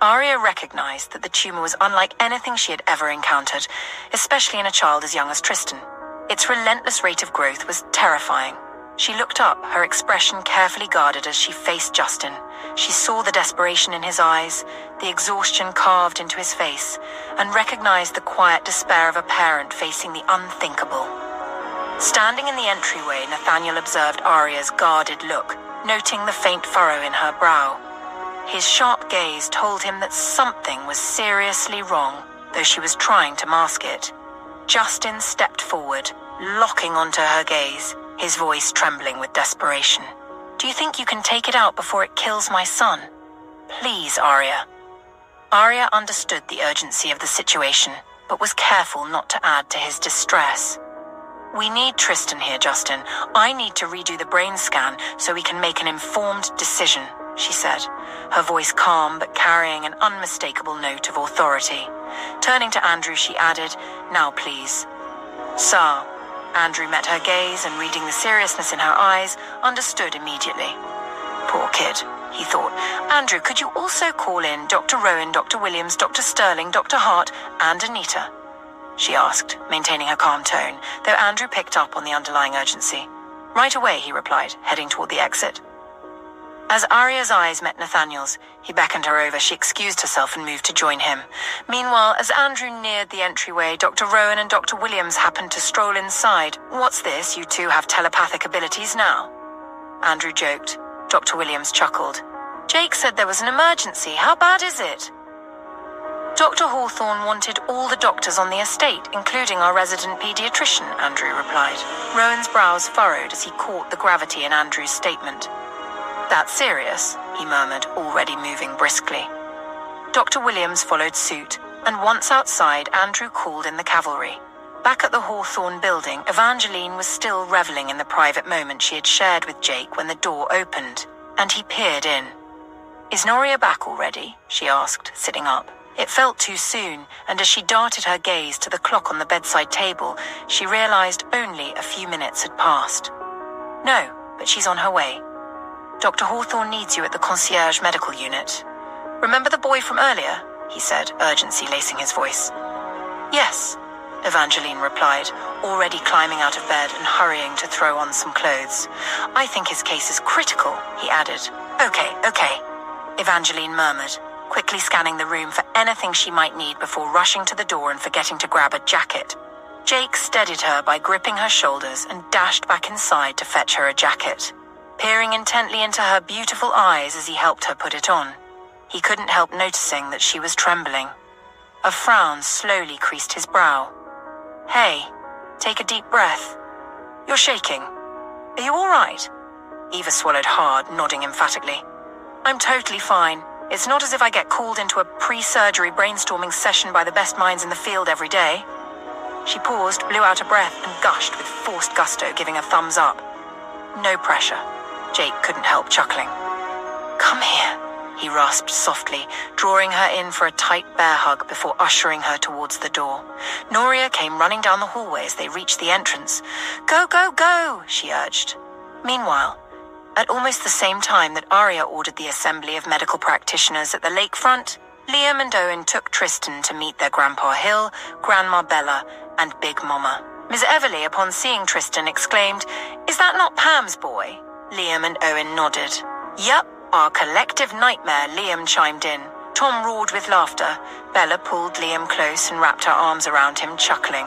S1: Aria recognized that the tumor was unlike anything she had ever encountered, especially in a child as young as Tristan. Its relentless rate of growth was terrifying. She looked up, her expression carefully guarded as she faced Justin. She saw the desperation in his eyes, the exhaustion carved into his face, and recognized the quiet despair of a parent facing the unthinkable. Standing in the entryway, Nathaniel observed Aria's guarded look, noting the faint furrow in her brow. His sharp gaze told him that something was seriously wrong, though she was trying to mask it. Justin stepped forward, locking onto her gaze, his voice trembling with desperation. Do you think you can take it out before it kills my son? Please, Aria. Aria understood the urgency of the situation, but was careful not to add to his distress. We need Tristan here, Justin. I need to redo the brain scan so we can make an informed decision, she said, her voice calm but carrying an unmistakable note of authority. Turning to Andrew, she added, Now please. Sir. Andrew met her gaze and, reading the seriousness in her eyes, understood immediately. Poor kid, he thought. Andrew, could you also call in Dr. Rowan, Dr. Williams, Dr. Sterling, Dr. Hart, and Anita? She asked, maintaining her calm tone, though Andrew picked up on the underlying urgency. Right away, he replied, heading toward the exit. As Aria's eyes met Nathaniel's, he beckoned her over. She excused herself and moved to join him. Meanwhile, as Andrew neared the entryway, Dr. Rowan and Dr. Williams happened to stroll inside. What's this? You two have telepathic abilities now? Andrew joked. Dr. Williams chuckled. Jake said there was an emergency. How bad is it? Dr. Hawthorne wanted all the doctors on the estate, including our resident pediatrician, Andrew replied. Rowan's brows furrowed as he caught the gravity in Andrew's statement. That's serious, he murmured, already moving briskly. Dr. Williams followed suit, and once outside, Andrew called in the cavalry. Back at the Hawthorne building, Evangeline was still reveling in the private moment she had shared with Jake when the door opened, and he peered in. Is Noria back already? She asked, sitting up. It felt too soon, and as she darted her gaze to the clock on the bedside table, she realized only a few minutes had passed. No, but she's on her way. Dr. Hawthorne needs you at the concierge medical unit. Remember the boy from earlier? He said, urgency lacing his voice. Yes, Evangeline replied, already climbing out of bed and hurrying to throw on some clothes. I think his case is critical, he added. Okay, Evangeline murmured, quickly scanning the room for anything she might need before rushing to the door and forgetting to grab a jacket. Jake steadied her by gripping her shoulders and dashed back inside to fetch her a jacket, peering intently into her beautiful eyes as he helped her put it on. He couldn't help noticing that she was trembling. A frown slowly creased his brow. Hey, take a deep breath. You're shaking. Are you all right? Eva swallowed hard, nodding emphatically. I'm totally fine. It's not as if I get called into a pre-surgery brainstorming session by the best minds in the field every day. She paused, blew out a breath, and gushed with forced gusto, giving a thumbs up. No pressure. Jake couldn't help chuckling. Come here, he rasped softly, drawing her in for a tight bear hug before ushering her towards the door. Noria came running down the hallway as they reached the entrance. Go, go, go, she urged. Meanwhile, At almost the same time that Arya ordered the assembly of medical practitioners at the lakefront, Liam and Owen took Tristan to meet their Grandpa Hill, Grandma Bella, and Big Mama. Miss Everly, upon seeing Tristan, exclaimed, "Is that not Pam's boy?" Liam and Owen nodded. "Yup, our collective nightmare," Liam chimed in. Tom roared with laughter. Bella pulled Liam close and wrapped her arms around him, chuckling.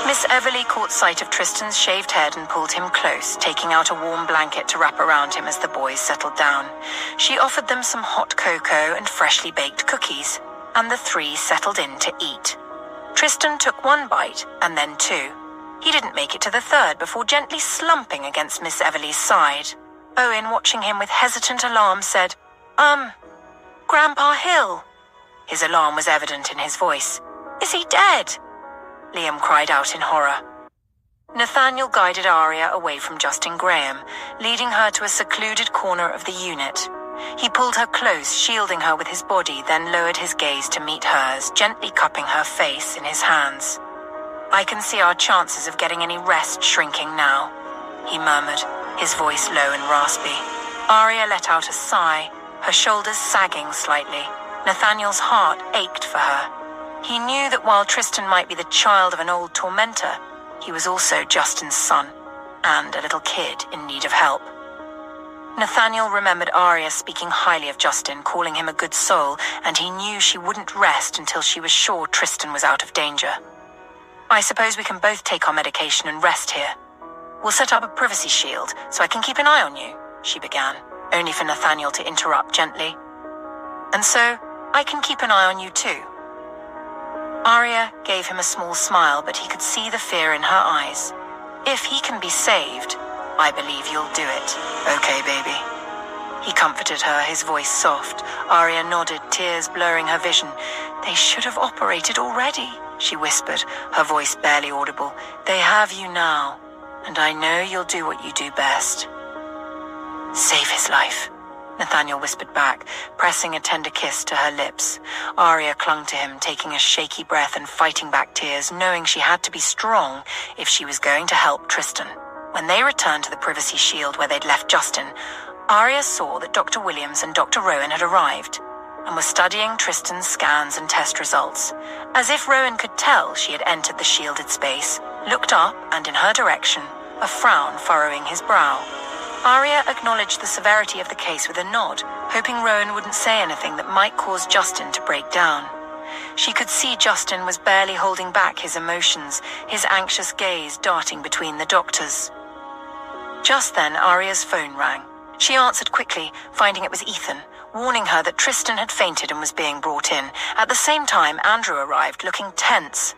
S1: Miss Everly caught sight of Tristan's shaved head and pulled him close, taking out a warm blanket to wrap around him as the boys settled down. She offered them some hot cocoa and freshly baked cookies, and the three settled in to eat. Tristan took one bite, and then two. He didn't make it to the third before gently slumping against Miss Everly's side. Owen, watching him with hesitant alarm, said, Grandpa Hill." His alarm was evident in his voice. "Is he dead?" Liam cried out in horror. Nathaniel guided Arya away from Justin Graham, leading her to a secluded corner of the unit. He pulled her close, shielding her with his body, then lowered his gaze to meet hers, gently cupping her face in his hands. "I can see our chances of getting any rest shrinking now," he murmured, his voice low and raspy. Arya let out a sigh, her shoulders sagging slightly. Nathaniel's heart ached for her. He knew that while Tristan might be the child of an old tormentor, he was also Justin's son, and a little kid in need of help. Nathaniel remembered Arya speaking highly of Justin, calling him a good soul, and he knew she wouldn't rest until she was sure Tristan was out of danger. "I suppose we can both take our medication and rest here. We'll set up a privacy shield so I can keep an eye on you," she began, only for Nathaniel to interrupt gently. "And so, I can keep an eye on you too." Arya gave him a small smile, but he could see the fear in her eyes. "If he can be saved, I believe you'll do it. Okay, baby." He comforted her, his voice soft. Arya nodded, tears blurring her vision. "They should have operated already," she whispered, her voice barely audible. "They have you now, and I know you'll do what you do best." "Save his life," Nathaniel whispered back, pressing a tender kiss to her lips. Arya clung to him, taking a shaky breath and fighting back tears, knowing she had to be strong if she was going to help Tristan. When they returned to the privacy shield where they'd left Justin, Arya saw that Dr. Williams and Dr. Rowan had arrived and were studying Tristan's scans and test results. As if Rowan could tell she had entered the shielded space, looked up and in her direction, a frown furrowing his brow. Arya acknowledged the severity of the case with a nod, hoping Rowan wouldn't say anything that might cause Justin to break down. She could see Justin was barely holding back his emotions, his anxious gaze darting between the doctors. Just then, Arya's phone rang. She answered quickly, finding it was Ethan, warning her that Tristan had fainted and was being brought in. At the same time, Andrew arrived, looking tense.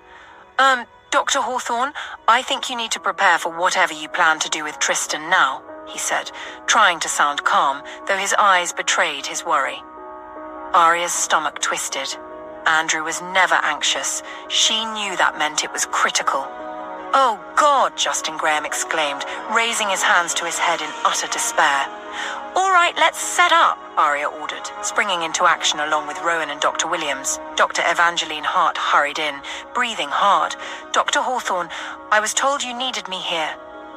S1: Dr. Hawthorne, I think you need to prepare for whatever you plan to do with Tristan now," he said, trying to sound calm, though his eyes betrayed his worry. Arya's stomach twisted. Andrew was never anxious. She knew that meant it was critical. "Oh, God," Justin Graham exclaimed, raising his hands to his head in utter despair. "All right, let's set up," Arya ordered, springing into action along with Rowan and Dr. Williams. Dr. Evangeline Hart hurried in, breathing hard. "Dr. Hawthorne, I was told you needed me here,"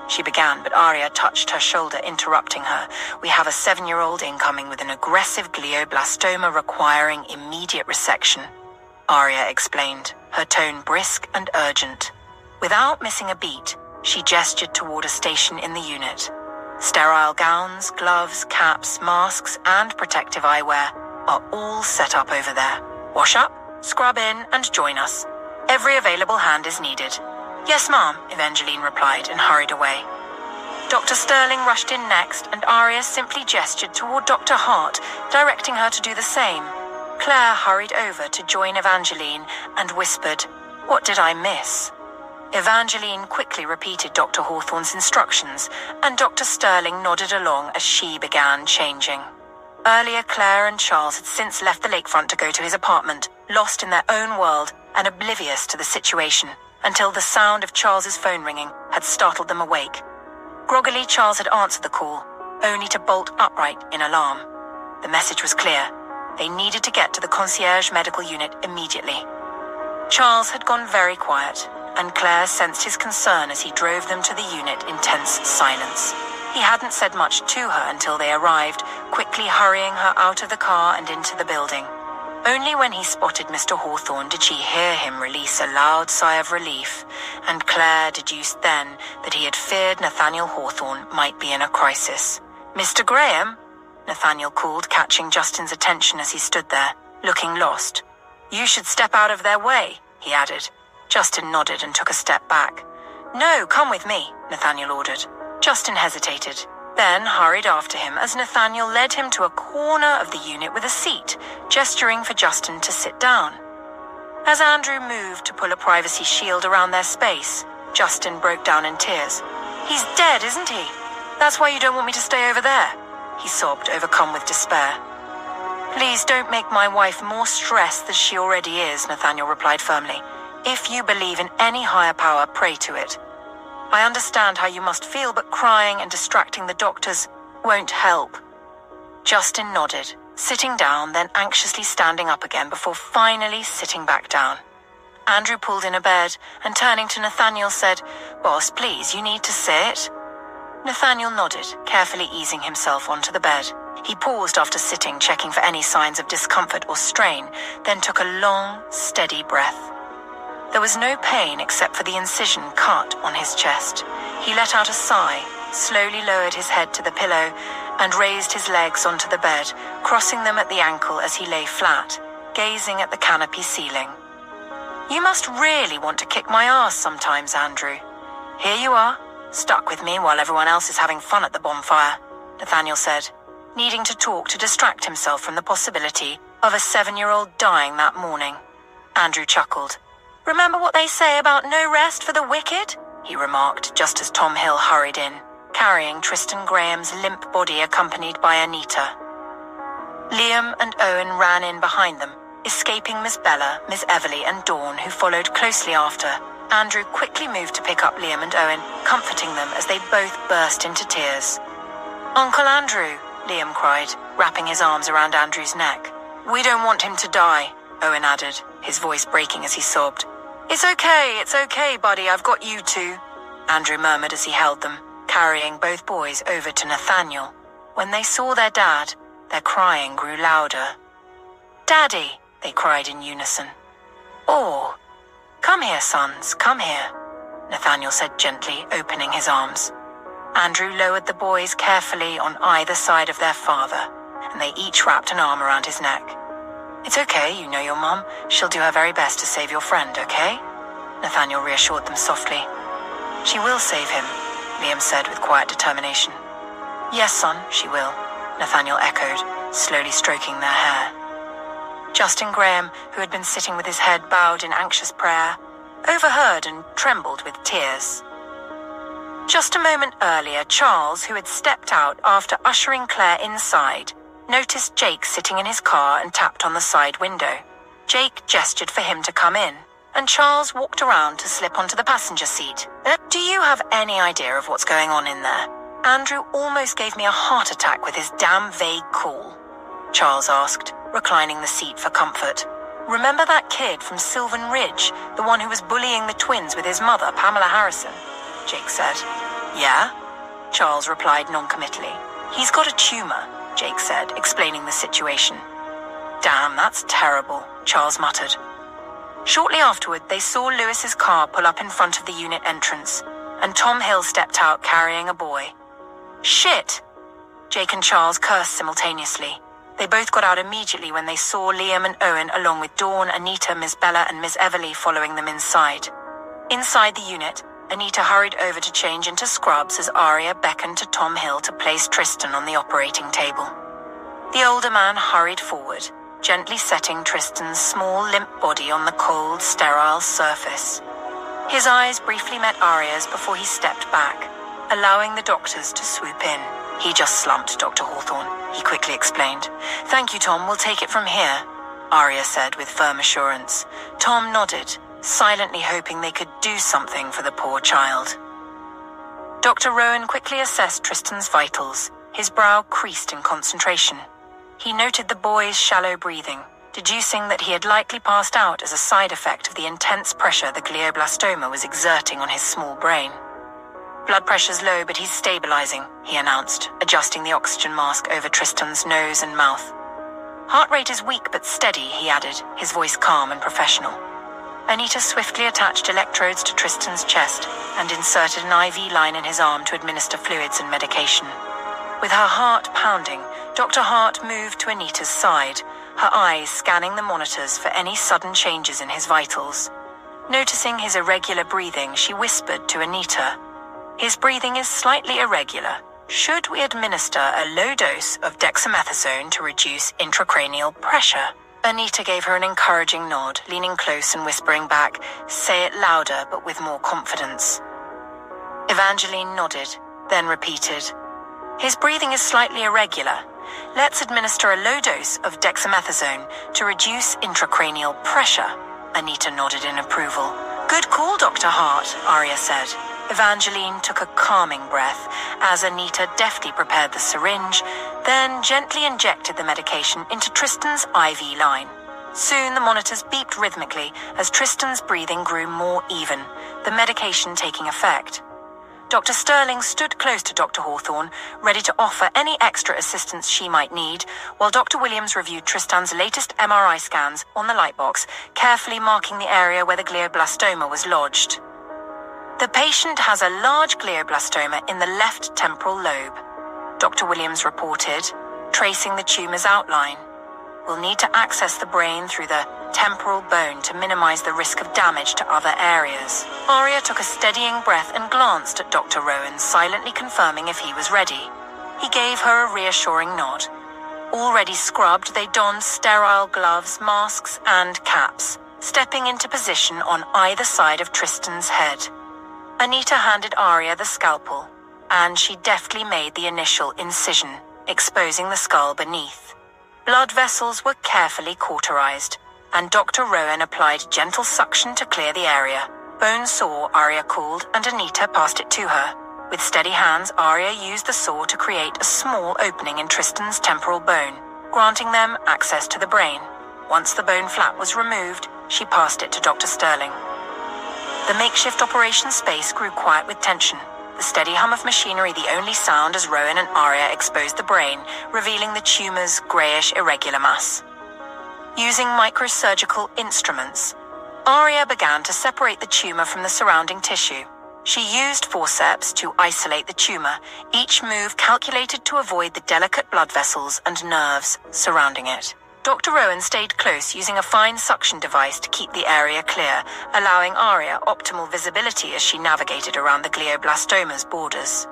S1: she began, but Arya touched her shoulder, interrupting her. "We have a 7-year-old incoming with an aggressive glioblastoma requiring immediate resection," Arya explained, her tone brisk and urgent. Without missing a beat, she gestured toward a station in the unit. Sterile gowns, gloves, caps, masks, and protective eyewear are all set up over there. Wash up, scrub in, and join us. Every available hand is needed. "Yes, ma'am," Evangeline replied and hurried away. Dr. Sterling rushed in next, and Arya simply gestured toward Dr. Hart, directing her to do the same. Claire hurried over to join Evangeline and whispered, "What did I miss?" Evangeline quickly repeated Dr. Hawthorne's instructions, and Dr. Sterling nodded along as she began changing. Earlier, Claire and Charles had since left the lakefront to go to his apartment, lost in their own world and oblivious to the situation, until the sound of Charles's phone ringing had startled them awake. Groggily, Charles had answered the call, only to bolt upright in alarm. The message was clear. They needed to get to the concierge medical unit immediately. Charles had gone very quiet, and Claire sensed his concern as he drove them to the unit in tense silence. He hadn't said much to her until they arrived, quickly hurrying her out of the car and into the building. Only when he spotted Mr. Hawthorne did she hear him release a loud sigh of relief, and Claire deduced then that he had feared Nathaniel Hawthorne might be in a crisis. "Mr. Graham?" Nathaniel called, catching Justin's attention as he stood there, looking lost. "You should step out of their way," he added. Justin nodded and took a step back. "No, come with me," Nathaniel ordered. Justin hesitated, then hurried after him as Nathaniel led him to a corner of the unit with a seat, gesturing for Justin to sit down. As Andrew moved to pull a privacy shield around their space, Justin broke down in tears. "He's dead, isn't he? That's why you don't want me to stay over there," he sobbed, overcome with despair. "Please don't make my wife more stressed than she already is," Nathaniel replied firmly. "If you believe in any higher power, pray to it. I understand how you must feel, but crying and distracting the doctors won't help." Justin nodded, sitting down, then anxiously standing up again before finally sitting back down. Andrew pulled in a bed and, turning to Nathaniel, said, "Boss, please, you need to sit." Nathaniel nodded, carefully easing himself onto the bed. He paused after sitting, checking for any signs of discomfort or strain, then took a long, steady breath. There was no pain except for the incision cut on his chest. He let out a sigh, slowly lowered his head to the pillow, and raised his legs onto the bed, crossing them at the ankle as he lay flat, gazing at the canopy ceiling. "You must really want to kick my ass sometimes, Andrew. Here you are, stuck with me while everyone else is having fun at the bonfire," Nathaniel said, needing to talk to distract himself from the possibility of a 7-year-old dying that morning. Andrew chuckled. "Remember what they say about no rest for the wicked?" he remarked, just as Tom Hill hurried in, carrying Tristan Graham's limp body accompanied by Anita. Liam and Owen ran in behind them, escaping Miss Bella, Miss Everly, and Dawn, who followed closely after. Andrew quickly moved to pick up Liam and Owen, comforting them as they both burst into tears. "Uncle Andrew," Liam cried, wrapping his arms around Andrew's neck. "We don't want him to die," Owen added, his voice breaking as he sobbed. It's okay, buddy, I've got you two," Andrew murmured as he held them, carrying both boys over to Nathaniel. When they saw their dad, their crying grew louder. "Daddy," they cried in unison. "Oh, come here, sons, come here," Nathaniel said gently, opening his arms. Andrew lowered the boys carefully on either side of their father, and they each wrapped an arm around his neck. "It's okay, you know your mum. She'll do her very best to save your friend, okay?" Nathaniel reassured them softly. "She will save him," Liam said with quiet determination. "Yes, son, she will," Nathaniel echoed, slowly stroking their hair. Justin Graham, who had been sitting with his head bowed in anxious prayer, overheard and trembled with tears. Just a moment earlier, Charles, who had stepped out after ushering Claire inside, noticed Jake sitting in his car and tapped on the side window. Jake gestured for him to come in, and Charles walked around to slip onto the passenger seat. "Do you have any idea of what's going on in there? Andrew almost gave me a heart attack with his damn vague call," Charles asked, reclining the seat for comfort. "Remember that kid from Sylvan Ridge, the one who was bullying the twins with his mother, Pamela Harrison?" Jake said. "Yeah?" Charles replied noncommittally. "He's got a tumor," Jake said, explaining the situation. "Damn, that's terrible," Charles muttered. Shortly afterward, they saw Lewis's car pull up in front of the unit entrance, and Tom Hill stepped out carrying a boy. "Shit!" Jake and Charles cursed simultaneously. They both got out immediately when they saw Liam and Owen along with Dawn, Anita, Miss Bella, and Miss Everly following them inside. Inside the unit, Anita hurried over to change into scrubs as Aria beckoned to Tom Hill to place Tristan on the operating table. The older man hurried forward, gently setting Tristan's small, limp body on the cold, sterile surface. His eyes briefly met Aria's before he stepped back, allowing the doctors to swoop in. "He just slumped, Dr. Hawthorne," he quickly explained. "Thank you, Tom, we'll take it from here," Aria said with firm assurance. Tom nodded, silently hoping they could do something for the poor child. Dr. Rowan quickly assessed Tristan's vitals, his brow creased in concentration. He noted the boy's shallow breathing, deducing that he had likely passed out as a side effect of the intense pressure the glioblastoma was exerting on his small brain. "Blood pressure's low, but he's stabilizing," he announced, adjusting the oxygen mask over Tristan's nose and mouth. "Heart rate is weak but steady," he added, his voice calm and professional. Anita swiftly attached electrodes to Tristan's chest and inserted an IV line in his arm to administer fluids and medication. With her heart pounding, Dr. Hart moved to Anita's side, her eyes scanning the monitors for any sudden changes in his vitals. Noticing his irregular breathing, she whispered to Anita, "His breathing is slightly irregular. Should we administer a low dose of dexamethasone to reduce intracranial pressure?" Anita gave her an encouraging nod, leaning close and whispering back, "Say it louder, but with more confidence." Evangeline nodded, then repeated, "His breathing is slightly irregular. Let's administer a low dose of dexamethasone to reduce intracranial pressure." Anita nodded in approval. "Good call, Dr. Hart," Arya said. Evangeline took a calming breath as Anita deftly prepared the syringe, then gently injected the medication into Tristan's IV line. Soon the monitors beeped rhythmically as Tristan's breathing grew more even, the medication taking effect. Dr. Sterling stood close to Dr. Hawthorne, ready to offer any extra assistance she might need, while Dr. Williams reviewed Tristan's latest MRI scans on the lightbox, carefully marking the area where the glioblastoma was lodged. "The patient has a large glioblastoma in the left temporal lobe," Dr. Williams reported, tracing the tumor's outline. "We'll need to access the brain through the temporal bone to minimize the risk of damage to other areas." Arya took a steadying breath and glanced at Dr. Rowan, silently confirming if he was ready. He gave her a reassuring nod. Already scrubbed, they donned sterile gloves, masks, and caps, stepping into position on either side of Tristan's head. Anita handed Arya the scalpel, and she deftly made the initial incision, exposing the skull beneath. Blood vessels were carefully cauterized, and Dr. Rowan applied gentle suction to clear the area. "Bone saw," Arya called, and Anita passed it to her. With steady hands, Arya used the saw to create a small opening in Tristan's temporal bone, granting them access to the brain. Once the bone flap was removed, she passed it to Dr. Sterling. The makeshift operation space grew quiet with tension, the steady hum of machinery the only sound as Rowan and Arya exposed the brain, revealing the tumor's grayish irregular mass. Using microsurgical instruments, Arya began to separate the tumor from the surrounding tissue. She used forceps to isolate the tumor, each move calculated to avoid the delicate blood vessels and nerves surrounding it. Dr. Rowan stayed close, using a fine suction device to keep the area clear, allowing Arya optimal visibility as she navigated around the glioblastoma's borders.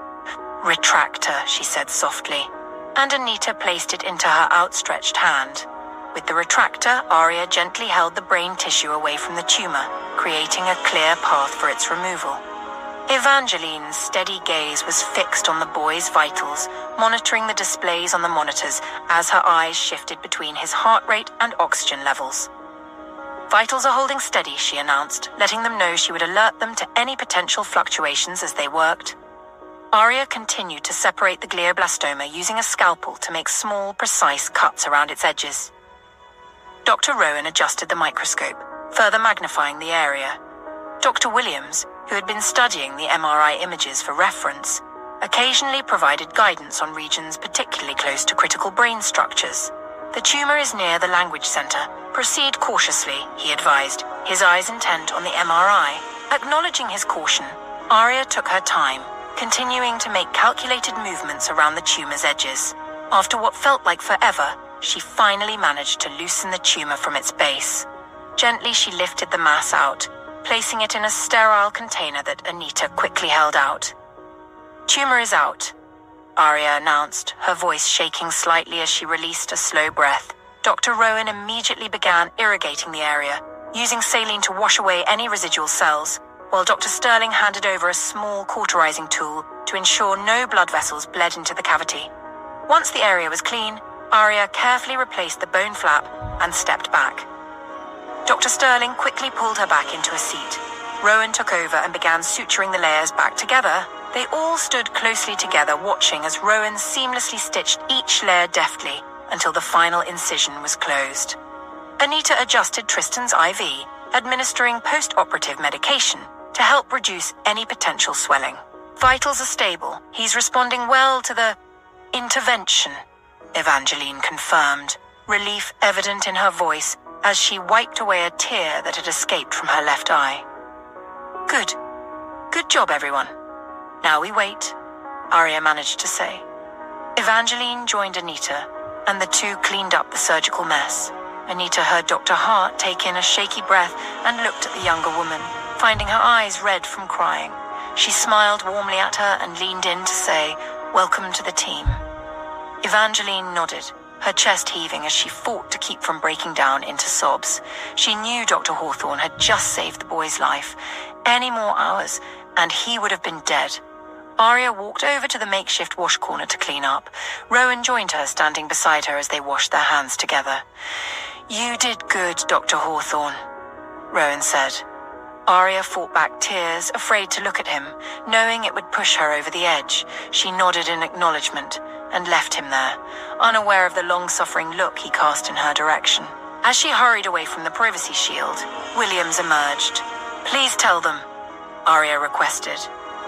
S1: "Retractor," she said softly, and Anita placed it into her outstretched hand. With the retractor, Arya gently held the brain tissue away from the tumor, creating a clear path for its removal. Evangeline's steady gaze was fixed on the boy's vitals, monitoring the displays on the monitors as her eyes shifted between his heart rate and oxygen levels. "Vitals are holding steady," she announced, letting them know she would alert them to any potential fluctuations as they worked. Arya continued to separate the glioblastoma using a scalpel to make small, precise cuts around its edges. Dr. Rowan adjusted the microscope, further magnifying the area. Dr. Williams, who had been studying the MRI images for reference, occasionally provided guidance on regions particularly close to critical brain structures. "The tumor is near the language center. Proceed cautiously," he advised, his eyes intent on the MRI. Acknowledging his caution, Arya took her time, continuing to make calculated movements around the tumor's edges. After what felt like forever, she finally managed to loosen the tumor from its base. Gently, she lifted the mass out, placing it in a sterile container that Anita quickly held out. "Tumor is out," Arya announced, her voice shaking slightly as she released a slow breath. Dr. Rowan immediately began irrigating the area, using saline to wash away any residual cells, while Dr. Sterling handed over a small cauterizing tool to ensure no blood vessels bled into the cavity. Once the area was clean, Arya carefully replaced the bone flap and stepped back. Dr. Sterling quickly pulled her back into a seat. Rowan took over and began suturing the layers back together. They all stood closely together, watching as Rowan seamlessly stitched each layer deftly until the final incision was closed. Anita adjusted Tristan's IV, administering post-operative medication to help reduce any potential swelling. Vitals are stable. He's responding well to the intervention, Evangeline confirmed, relief evident in her voice as she wiped away a tear that had escaped from her left eye. Good. Good job, everyone. Now we wait, Arya managed to say. Evangeline joined Anita, and the two cleaned up the surgical mess. Anita heard Dr. Hart take in a shaky breath and looked at the younger woman, finding her eyes red from crying. She smiled warmly at her and leaned in to say, "Welcome to the team." Evangeline nodded, her chest heaving as she fought to keep from breaking down into sobs. She knew Dr. Hawthorne had just saved the boy's life. Any more hours, and he would have been dead. Arya walked over to the makeshift wash corner to clean up. Rowan joined her, standing beside her as they washed their hands together. "You did good, Dr. Hawthorne," Rowan said. Arya fought back tears, afraid to look at him, knowing it would push her over the edge. She nodded in acknowledgement and left him there, unaware of the long-suffering look he cast in her direction. As she hurried away from the privacy shield, Williams emerged. "Please tell them," Arya requested.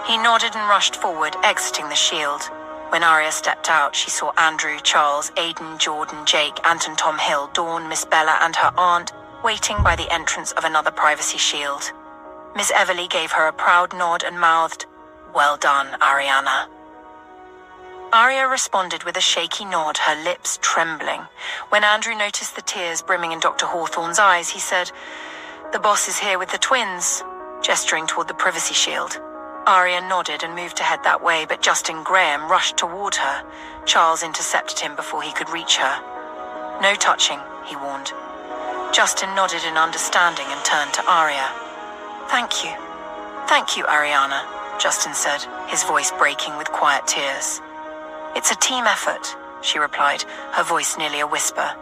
S1: He nodded and rushed forward, exiting the shield. When Arya stepped out, she saw Andrew, Charles, Aidan, Jordan, Jake, Anton, Tom Hill, Dawn, Miss Bella and her aunt waiting by the entrance of another privacy shield. Miss Everly gave her a proud nod and mouthed, "Well done, Ariana." Arya responded with a shaky nod, her lips trembling. When Andrew noticed the tears brimming in Dr. Hawthorne's eyes, he said, "The boss is here with the twins," gesturing toward the privacy shield. Arya nodded and moved to head that way, but Justin Graham rushed toward her. Charles intercepted him before he could reach her. "No touching," he warned. Justin nodded in understanding and turned to Arya. "Thank you. Thank you, Ariana," Justin said, his voice breaking with quiet tears. "It's a team effort," she replied, her voice nearly a whisper.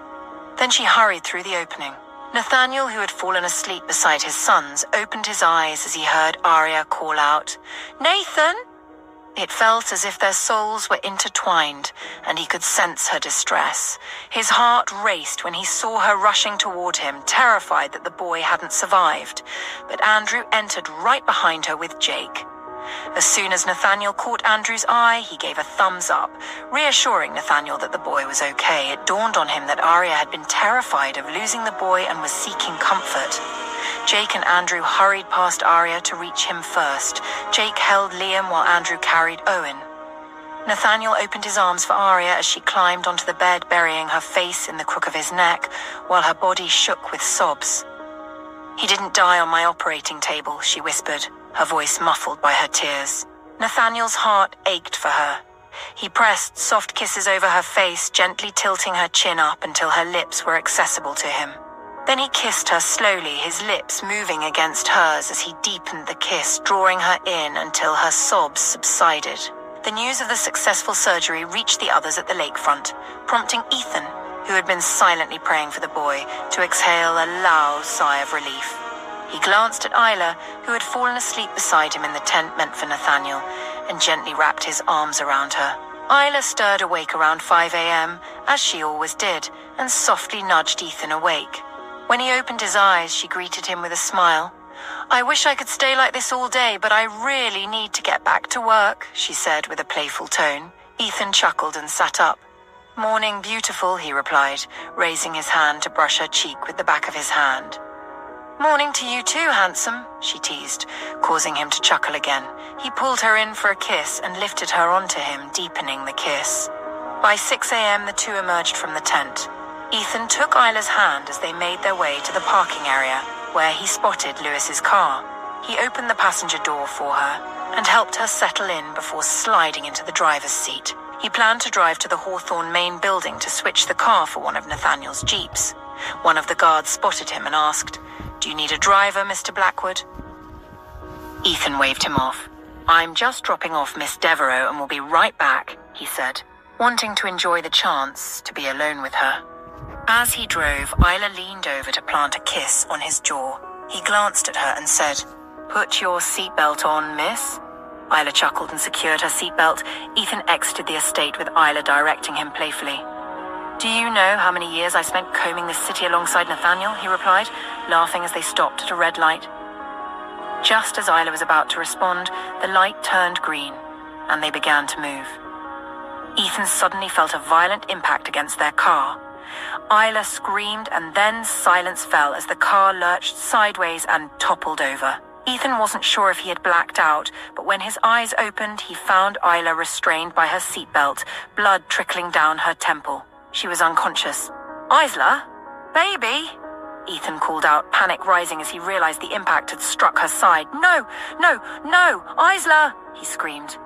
S1: Then she hurried through the opening. Nathaniel, who had fallen asleep beside his sons, opened his eyes as he heard Arya call out, "Nathan!" It felt as if their souls were intertwined, and he could sense her distress. His heart raced when he saw her rushing toward him, terrified that the boy hadn't survived. But Andrew entered right behind her with Jake. As soon as Nathaniel caught Andrew's eye, he gave a thumbs up, reassuring Nathaniel that the boy was okay. It dawned on him that Arya had been terrified of losing the boy and was seeking comfort. Jake and Andrew hurried past Arya to reach him first. Jake held Liam while Andrew carried Owen. Nathaniel opened his arms for Arya as she climbed onto the bed, burying her face in the crook of his neck, while her body shook with sobs. "He didn't die on my operating table," she whispered, her voice muffled by her tears. Nathaniel's heart ached for her. He pressed soft kisses over her face, gently tilting her chin up until her lips were accessible to him. Then he kissed her slowly, his lips moving against hers as he deepened the kiss, drawing her in until her sobs subsided. The news of the successful surgery reached the others at the lakefront, prompting Ethan, who had been silently praying for the boy, to exhale a loud sigh of relief. He glanced at Isla, who had fallen asleep beside him in the tent meant for Nathaniel, and gently wrapped his arms around her. Isla stirred awake around 5 a.m., as she always did, and softly nudged Ethan awake. When he opened his eyes, she greeted him with a smile. "I wish I could stay like this all day, but I really need to get back to work," she said with a playful tone. Ethan chuckled and sat up. "Morning, beautiful," he replied, raising his hand to brush her cheek with the back of his hand. "Morning to you too, handsome," she teased, causing him to chuckle again. He pulled her in for a kiss and lifted her onto him, deepening the kiss. By 6 a.m., the two emerged from the tent. Ethan took Isla's hand as they made their way to the parking area, where he spotted Lewis's car. He opened the passenger door for her and helped her settle in before sliding into the driver's seat. He planned to drive to the Hawthorne main building to switch the car for one of Nathaniel's Jeeps. One of the guards spotted him and asked, "Do you need a driver, Mr. Blackwood?" Ethan waved him off. "I'm just dropping off Miss Devereaux and will be right back," he said, wanting to enjoy the chance to be alone with her. As he drove, Isla leaned over to plant a kiss on his jaw. He glanced at her and said, "Put your seatbelt on, miss." Isla chuckled and secured her seatbelt. Ethan exited the estate with Isla directing him playfully. "Do you know how many years I spent combing this city alongside Nathaniel?" he replied, laughing as they stopped at a red light. Just as Isla was about to respond, the light turned green, and they began to move. Ethan suddenly felt a violent impact against their car. Isla screamed, and then silence fell as the car lurched sideways and toppled over. Ethan wasn't sure if he had blacked out, but when his eyes opened, he found Isla restrained by her seatbelt, blood trickling down her temple. She was unconscious. "Isla? Baby?" Ethan called out, panic rising as he realized the impact had struck her side. "No, no, no, Isla!" he screamed.